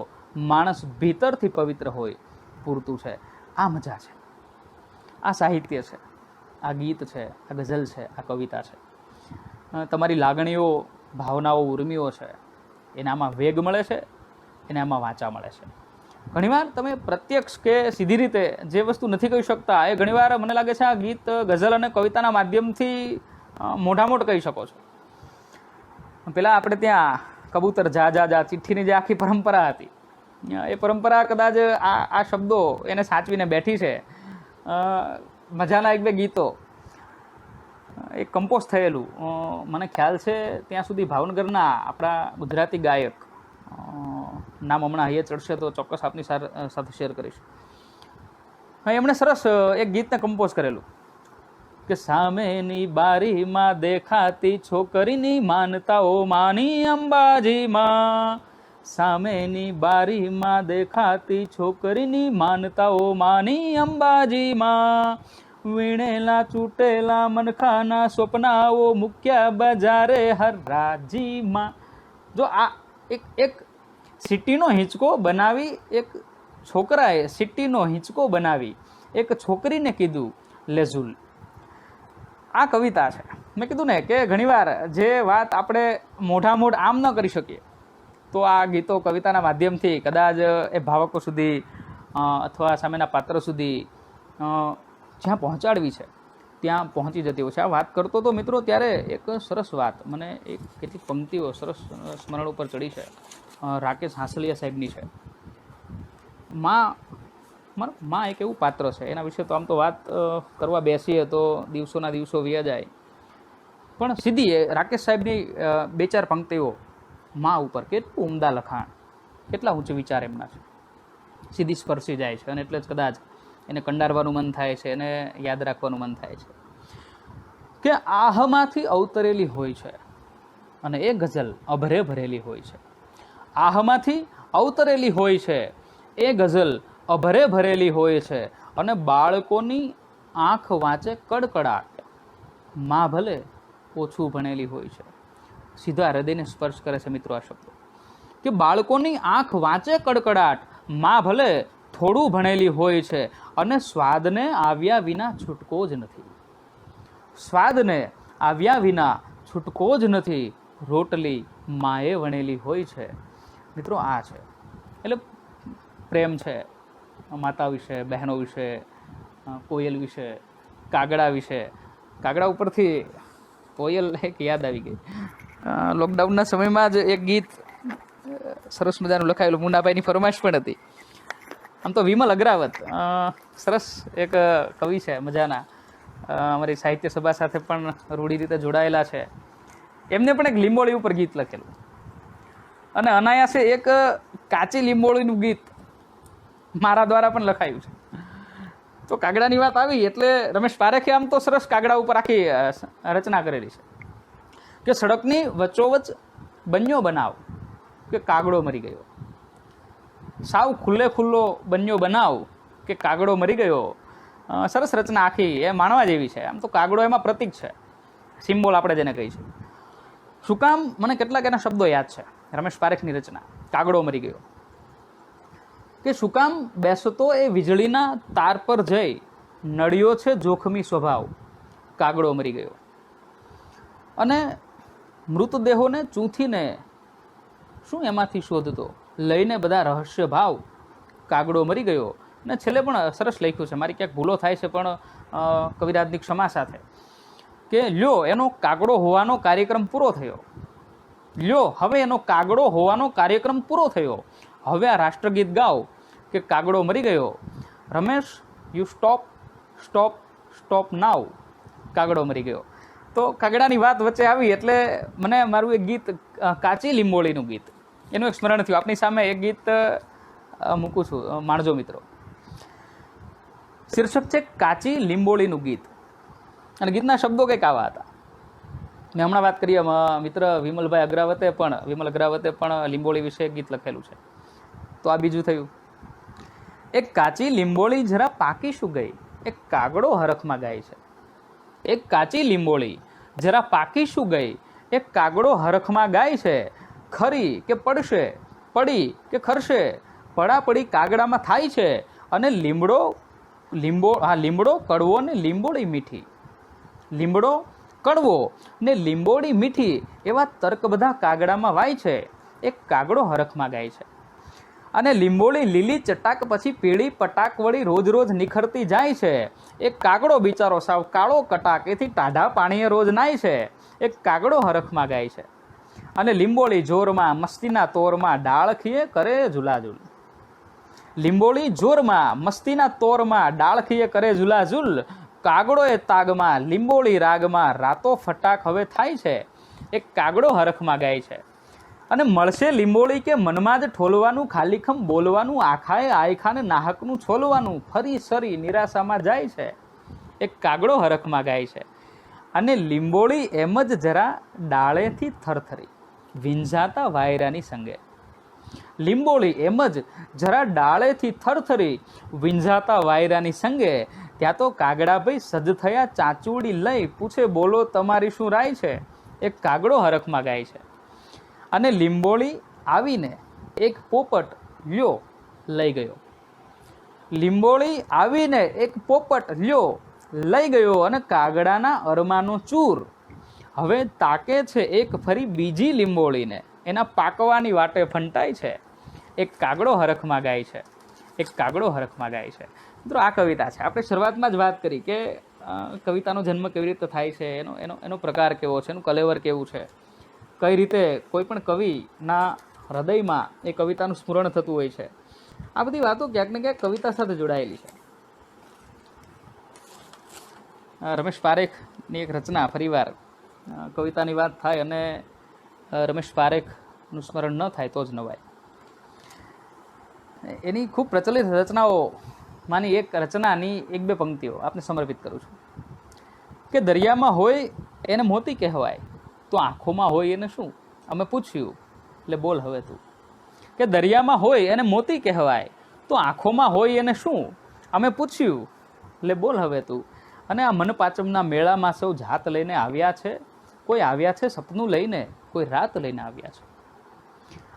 માણસ ભીતરથી પવિત્ર હોય પૂરતું છે. આ મજા છે, આ સાહિત્ય છે, આ ગીત છે, આ ગઝલ છે, આ કવિતા છે. તમારી લાગણીઓ, ભાવનાઓ, ઉર્મિઓ છે, એનામાં વેગ મળે છે, એનામાં વાંચા મળે છે. ઘણીવાર તમે પ્રત્યક્ષ કે સીધી રીતે જે વસ્તુ નથી કહી શકતા, એ ઘણીવાર મને લાગે છે આ ગીત, ગઝલ અને કવિતાના માધ્યમથી મોઢામોઢ કહી શકો છો. પેલા આપણે ત્યાં કબૂતર જા જા જા ચિઠ્ઠીની જે આખી પરંપરા હતી, એ પરંપરા કદાચ આ શબ્દો એને સાચવીને બેઠી છે. મજાના એક બે ગીતો એક કમ્પોઝ થયેલું, મને ખ્યાલ છે ત્યાં સુધી ભાવનગરના આપણા ગુજરાતી ગાયક, નામ હમણાં અહીંયા ચડશે તો ચોક્કસ આપની સાથે શેર કરીશ. એમણે સરસ એક ગીતને કમ્પોઝ કરેલું કે સામેની બારીમાં દેખાતી છોકરીની માનતાઓ માની અંબાજીમાં, સામેની બારીમાં દેખાતી છોકરીની માનતાઓ માની અંબાજીમાં, વીણેલા ચૂંટેલા મનખાના સ્વપ્નાઓ મૂક્યા બજારે હરાજીમાં. જો આ એક સિટીનો હિંચકો બનાવી, એક છોકરાએ સિટીનો હિંચકો બનાવી એક છોકરીને કીધું લેઝુલ. આ કવિતા છે. મેં કીધું ને કે ઘણીવાર જે વાત આપણે મોઢામોઢ આમ ન કરી શકીએ, તો આ ગીતો કવિતાના માધ્યમથી કદાચ એ ભાવકો સુધી અથવા સામેના પાત્ર સુધી જ્યાં પહોંચાડવી છે ત્યાં પહોંચી જતી હોય છે. આ વાત કરતો તો મિત્રો ત્યારે એક સરસ વાત, મને એક કેટલીક પંક્તિઓ સરસ સ્મરણ ઉપર ચડી છે, રાકેશ હાંસલિયા સાહેબની છે. માં એક એવું પાત્ર છે, એના વિશે તો આમ તો વાત કરવા બેસીએ તો દિવસોના દિવસો વ્યા જાય, પણ સીધી રાકેશ સાહેબની બે ચાર પંક્તિઓ માં ઉપર કેટલું ઉમદા લખાણ, કેટલા ઊંચ વિચાર એમના છે, સીધી સ્પર્શી જાય છે. અને એટલે જ કદાચ એને કંડારવાનું મન થાય છે, એને યાદ રાખવાનું મન થાય છે કે આહમાંથી અવતરેલી હોય છે અને એ ગઝલ અભરે ભરેલી હોય છે. આહમાંથી અવતરેલી હોય છે એ ગઝલ અભરે ભરેલી હોય છે, અને બાળકોની આંખ વાંચે કડકડાટ, માં ભલે ઓછું ભણેલી હોય છે. સીધા હૃદયને સ્પર્શ કરે છે મિત્રો આ શબ્દો, કે બાળકોની આંખ વાંચે કડકડાટ, માં ભલે થોડું ભણેલી હોય છે, અને સ્વાદને આવ્યા વિના છૂટકો જ નથી. સ્વાદને આવ્યા વિના છૂટકો જ નથી, રોટલી માએ વણેલી હોય છે. મિત્રો આ છે, એટલે પ્રેમ છે માતા વિશે, બહેનો વિશે, કોયલ વિશે, કાગડા વિશે. કાગડા ઉપરથી કોયલ એક યાદ આવી ગઈ. લોકડાઉનના સમયમાં જ એક ગીત સરસ મજાનું લખાયેલું, મુન્નાભાઈની ફરમાઈશ પણ હતી. આમ તો વિમલ અગ્રાવત સરસ એક કવિ છે મજાના, અમારી સાહિત્ય સભા સાથે પણ રૂઢી રીતે જોડાયેલા છે. એમને પણ એક લીંબોળી ઉપર ગીત લખેલું, અને અનાયાસે એક કાચી લીંબોળીનું ગીત મારા દ્વારા પણ લખાયું છે. તો કાગડાની વાત આવી એટલે રમેશ પારેખે આમ તો સરસ કાગડા ઉપર આખી રચના કરેલી છે કે સડકની વચ્ચોવચ બન્યો બનાવ કે કાગડો મરી ગયો. સાવ ખુલ્લો બન્યો બનાવ કે કાગડો મરી ગયો. સરસ રચના આખી, એ માણવા જેવી છે. આમ તો કાગડો એમાં પ્રતીક છે, સિમ્બોલ આપણે જેને કહી છે. શું કામ? મને કેટલાક એના શબ્દો યાદ છે, રમેશ પારેખની રચના કાગડો મરી ગયો. કે શું કામ બેસતો એ વીજળીના તાર પર જઈ, નડ્યો છે જોખમી સ્વભાવ, કાગડો મરી ગયો. અને મૃતદેહોને ચૂંથીને શું એમાંથી શોધતો, લઈને બધા રહસ્ય ભાવ, કાગડો મરી ગયો. ને છેલ્લે પણ સરસ લખ્યું છે, મારી ક્યાંક ભૂલો થાય છે પણ કવિરાજની ક્ષમા સાથે, કે લ્યો એનો કાગડો હોવાનો કાર્યક્રમ પૂરો થયો. લ્યો હવે એનો કાગડો હોવાનો કાર્યક્રમ પૂરો થયો. હવે આ રાષ્ટ્રગીત ગાઓ કે કાગડો મરી ગયો. રમેશ, યુ સ્ટોપ, સ્ટોપ નાવ, કાગડો મરી ગયો. તો કાગડાની વાત વચ્ચે આવી એટલે મને મારું એક ગીત કાચી લીંબોળીનું ગીત એનું એક સ્મરણ થયું. આપની સામે એક ગીત મૂકું છું, માણજો મિત્રો. શીર્ષક છે કાચી લીંબોળીનું ગીત અને ગીતના શબ્દો કંઈક આવા હતા. મેં હમણાં વાત કરી મિત્ર વિમલ અગ્રાવતે પણ લીંબોળી વિશે ગીત લખેલું છે. તો આ બીજું થયું. એક કાચી લીંબોળી જરા પાકી શું ગઈ, એક કાગડો હરખમાં ગાય છે. એક કાચી લીંબોળી જરા પાકી શું ગઈ, એક કાગડો હરખમાં ગાય છે. ખરી કે પડશે, પડી કે ખરશે, પડાપડી કાગડામાં થાય છે. અને લીમડો કડવો ને લીંબોળી મીઠી, લીમડો કડવો ને લીંબોળી મીઠી, એવા તર્ક બધા કાગડામાં વાય છે. એક કાગડો હરખમાં ગાય છે. અને લીંબોળી લીલી ચટાક પછી પીળી પટાક વળી રોજ રોજ નિખરતી જાય છે. એક કાગડો બિચારો સાવ કાળો કટાક, એથી ટાઢા પાણીએ રોજ નાય છે. એક કાગડો હરખમાં ગાય છે. અને લીંબોળી જોરમાં મસ્તીના તોરમાં ડાળખીએ કરે ઝુલાઝુલ, લીંબોળી જોરમાં મસ્તીના તોરમાં ડાળખીએ કરે ઝુલાઝુલ, કાગડોએ તાગમાં લીંબોળી રાગમાં રાતો ફટાક હવે થાય છે. એક કાગડો હરખમાં ગાય છે. અને મળશે લીંબોળી કે મનમાં જ ઠોલવાનું, ખાલીખમ બોલવાનું, આખાએ આયખાને નાહકનું છોલવાનું, ફરી સરી નિરાશામાં જાય છે. એક કાગડો હરખમાં ગાય છે. અને લીંબોળી એમ જ જરા ડાળેથી થરથરી, વિંઝાતા વાયરાની સંગે, લીંબોળી એમ જ જરા ડાળેથી થરથરી, વિંઝાતા વાયરાની સંગે, ત્યાં તો કાગડાભાઈ સજ્જ થયા ચાંચુડી લઈ, પૂછે બોલો તમારી શું રાય છે. એક કાગડો હરખમાં ગાય છે. અને લીંબોળી આવીને એક પોપટ લ્યો લઈ ગયો, લીંબોળી આવીને એક પોપટ લ્યો લઈ ગયો, અને કાગડાના અરમાનો ચૂર હવે તાકે છે એક ફરી બીજી લીંબોળીને, એના પાકવાની વાટે ફંટાય છે. એક કાગડો હરખમાં ગાય છે. એક કાગડો હરખમાં ગાય છે. મિત્રો આ કવિતા છે. આપણે શરૂઆતમાં જ વાત કરી કે કવિતાનો જન્મ કેવી રીતે થાય છે, એનો પ્રકાર કેવો છે, એનું કલેવર કેવું છે, કઈ રીતે કોઈ પણ કવિના હૃદયમાં એ કવિતાનું સ્મરણ થતું હોય છે. આ બધી વાતો ક્યાંક ને ક્યાંક કવિતા સાથે જોડાયેલી છે. રમેશ પારેખની એક રચના, ફરીવાર કવિતાની વાત થાય અને રમેશ પારેખનું સ્મરણ ન થાય તો જ નવાય. એની ખૂબ પ્રચલિત રચનાઓમાંની એક રચનાની એક બે પંક્તિઓ આપને સમર્પિત કરું છું કે દરિયામાં હોય એને મોતી કહેવાય, તો આંખોમાં હોય એને શું, અમે પૂછ્યું એટલે બોલ હવે તું. કે દરિયામાં હોય એને મોતી કહેવાય, તો આંખોમાં હોય એને શું, અમે પૂછ્યું એટલે બોલ હવે તું. અને આ મનપાચમના મેળામાં સૌ જાત લઈને આવ્યા છે, કોઈ આવ્યા છે સપનું લઈને, કોઈ રાત લઈને આવ્યા છે.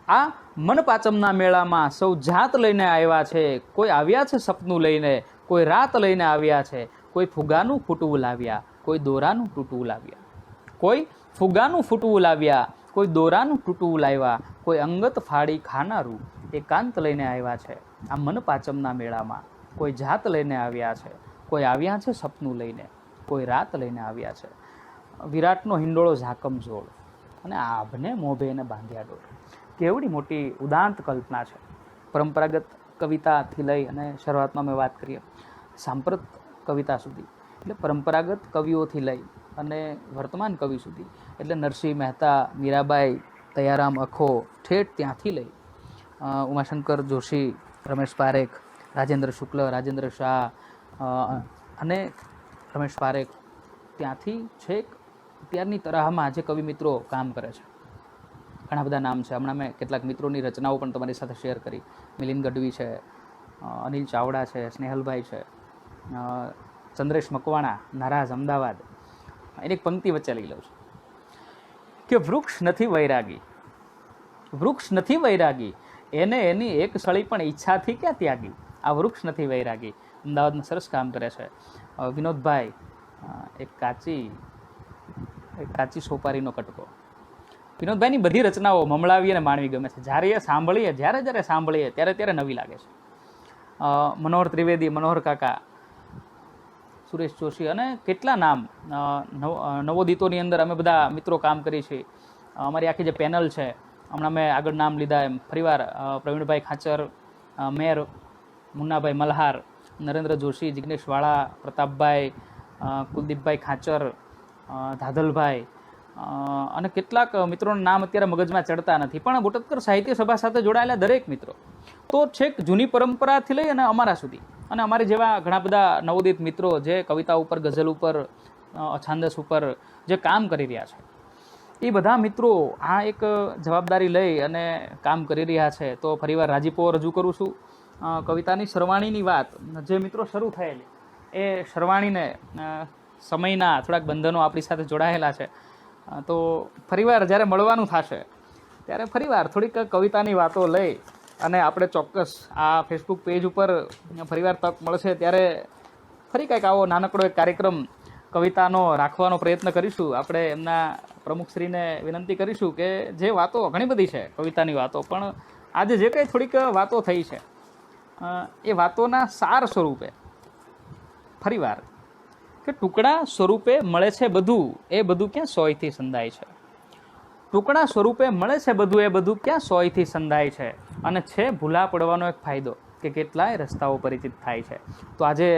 આ મનપાચમના મેળામાં સૌ જાત લઈને આવ્યા છે, કોઈ આવ્યા છે સપનું લઈને, કોઈ રાત લઈને આવ્યા છે. કોઈ ફુગાનું ફૂટવું લાવ્યા, કોઈ દોરાનું તૂટવું લાવ્યા, કોઈ ફુગાનું ફૂટવું લાવ્યા, કોઈ દોરાનું તૂટવું લાવ્યા, કોઈ અંગત ફાડી ખાનારું એકાંત લઈને આવ્યા છે. આ મનપાચમના મેળામાં કોઈ જાત લઈને આવ્યા છે, કોઈ આવ્યા છે સપનું લઈને, કોઈ રાત લઈને આવ્યા છે. વિરાટનો હિંડોળો ઝાકમ જોડ અને આભને મોભે એને બાંધ્યા ડોર. કેવડી મોટી ઉદાંત કલ્પના છે. પરંપરાગત કવિતાથી લઈ અને શરૂઆતમાં મેં વાત કરી સાંપ્રત કવિતા સુધી, એટલે પરંપરાગત કવિઓથી લઈ અને વર્તમાન કવિ સુધી, એટલે નરસિંહ મહેતા, મીરાબાઈ, દયારામ અખો, ઠેઠ ત્યાંથી લઈ ઉમાશંકર જોશી, રમેશ પારેખ, રાજેન્દ્ર શુક્લ, રાજેન્દ્ર શાહ અને રમેશ પારેખ, ત્યાંથી છેક અત્યારની તરાહમાં જે કવિ મિત્રો કામ કરે છે, ઘણા બધા નામ છે. હમણાં મેં કેટલાક મિત્રોની રચનાઓ પણ તમારી સાથે શેર કરી. મિલિંદ ગઢવી છે, અનિલ ચાવડા છે, સ્નેહલભાઈ છે, ચંદ્રેશ મકવાણા, નારાજ, અમદાવાદ. એની એક પંક્તિ વચ્ચે લઈ લઉં છું કે વૃક્ષ નથી વૈરાગી, વૃક્ષ નથી વૈરાગી, એને એની એક સળી પણ ઈચ્છાથી ક્યાં ત્યાગી. આ વૃક્ષ નથી વૈરાગી. અમદાવાદમાં સરસ કામ કરે છે વિનોદભાઈ. એક કાચી સોપારીનો કટકો. વિનોદભાઈની બધી રચનાઓ મમળાવી અને માણવી ગમે છે. જ્યારે સાંભળીએ ત્યારે નવી લાગે છે. મનોહર ત્રિવેદી, મનોહર કાકા, સુરેશ જોશી અને કેટલા નામ. નવોદિતોની અંદર અમે બધા મિત્રો કામ કરી છીએ. અમારી આખી જે પેનલ છે, હમણાં મેં આગળ નામ લીધા એમ ફરીવાર પ્રવીણભાઈ ખાચર, મેર, મુન્નાભાઈ મલ્હાર, નરેન્દ્ર જોશી, જિગ્નેશ વાળા, પ્રતાપભાઈ, કુલદીપભાઈ ખાચર, ધાધલભાઈ અને કેટલાક મિત્રોના નામ અત્યારે મગજમાં ચડતા નથી, પણ બોટાદ સાહિત્ય સભા સાથે જોડાયેલા દરેક મિત્રો તો છેક જૂની પરંપરાથી લઈ અને અમારા સુધી, અને અમારી જેવા ઘણા બધા નવોદિત મિત્રો જે કવિતા ઉપર, ગઝલ ઉપર, છાંદસ ઉપર જે કામ કરી રહ્યા છે, એ બધા મિત્રો આ એક જવાબદારી લઈ અને કામ કરી રહ્યા છે. તો ફરીવાર રાજીપો રજૂ કરું છું. કવિતાની સરવાણીની વાત જે મિત્રો શરૂ થયેલી, એ સરવાણીને સમયના થોડાક બંધનો આપણી સાથે જોડાયેલા છે, તો ફરીવાર જ્યારે મળવાનું થશે ત્યારે ફરીવાર થોડીક કવિતાની વાતો લઈ અને આપણે ચોક્કસ આ ફેસબુક પેજ ઉપર ફરીવાર તક મળશે ત્યારે ફરી કંઈક આવો નાનકડો એક કાર્યક્રમ કવિતાનો રાખવાનો પ્રયત્ન કરીશું. આપણે એમના પ્રમુખશ્રીને વિનંતી કરીશું કે જે વાતો ઘણી બધી છે કવિતાની વાતો, પણ આજે જે કંઈ થોડીક વાતો થઈ છે એ વાતોના સાર સ્વરૂપે ફરીવાર કે ટુકડા સ્વરૂપે મળે છે બધું, એ બધું ક્યાં સોયથી સંધાય છે. ટુકડા સ્વરૂપે મળે છે બધું, એ બધું ક્યાં સોયથી સંધાય છે. અને છે ભૂલા પડવાનો એક ફાયદો કે કેટલાય રસ્તાઓ પરિચિત થાય છે. તો આજે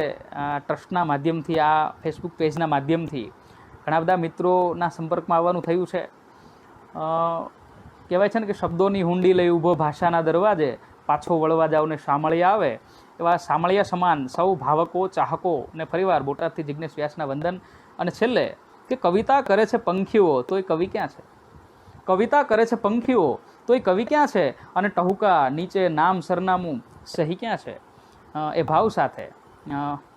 ટ્રસ્ટના માધ્યમથી, આ ફેસબુક પેજના માધ્યમથી ઘણા બધા મિત્રોના સંપર્કમાં આવવાનું થયું છે. કહેવાય છે ને કે શબ્દોની હુંડી લઈ ઊભો ભાષાના દરવાજે, પાછો વળવા જાવ ને શામળિયા આવે, એવા શામળિયા સમાન સૌ ભાવકો, ચાહકો ને ફરીવાર બોટાદથી જિજ્ઞેશ વ્યાસના વંદન. અને છેલ્લે કે કવિતા કરે છે પંખીઓ તો એ કવિ ક્યાં છે. કવિતા કરે છે પંખીઓ તો એ કવિ ક્યાં છે. અને ટહુકા નીચે નામ સરનામું સહી ક્યાં છે. એ ભાવ સાથે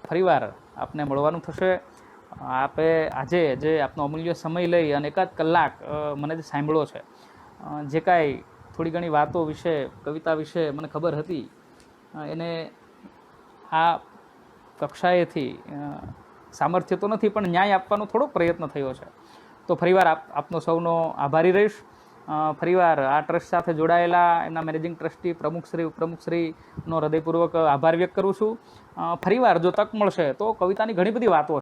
ફરીવાર આપને મળવાનું થશે. આપે આજે જે આપનો અમૂલ્ય સમય લઈ અને એકાદ કલાક મને જે સાંભળ્યો છે, જે કાંઈ થોડી ઘણી વાતો વિશે, કવિતા વિશે મને ખબર હતી, એને આ કક્ષાએથી સામર્થ્ય તો નથી પણ ન્યાય આપવાનો થોડો પ્રયત્ન થયો છે. તો ફરીવાર આપનો સૌનો આભારી રહીશ. ફરીવાર આ ટ્રસ્ટ સાથે જોડાયેલા એમના મેનેજિંગ ટ્રસ્ટી, પ્રમુખશ્રી, ઉપપ્રમુખશ્રીનો હૃદયપૂર્વક આભાર વ્યક્ત કરું છું. ફરીવાર જો તક મળશે તો કવિતાની ઘણી બધી વાતો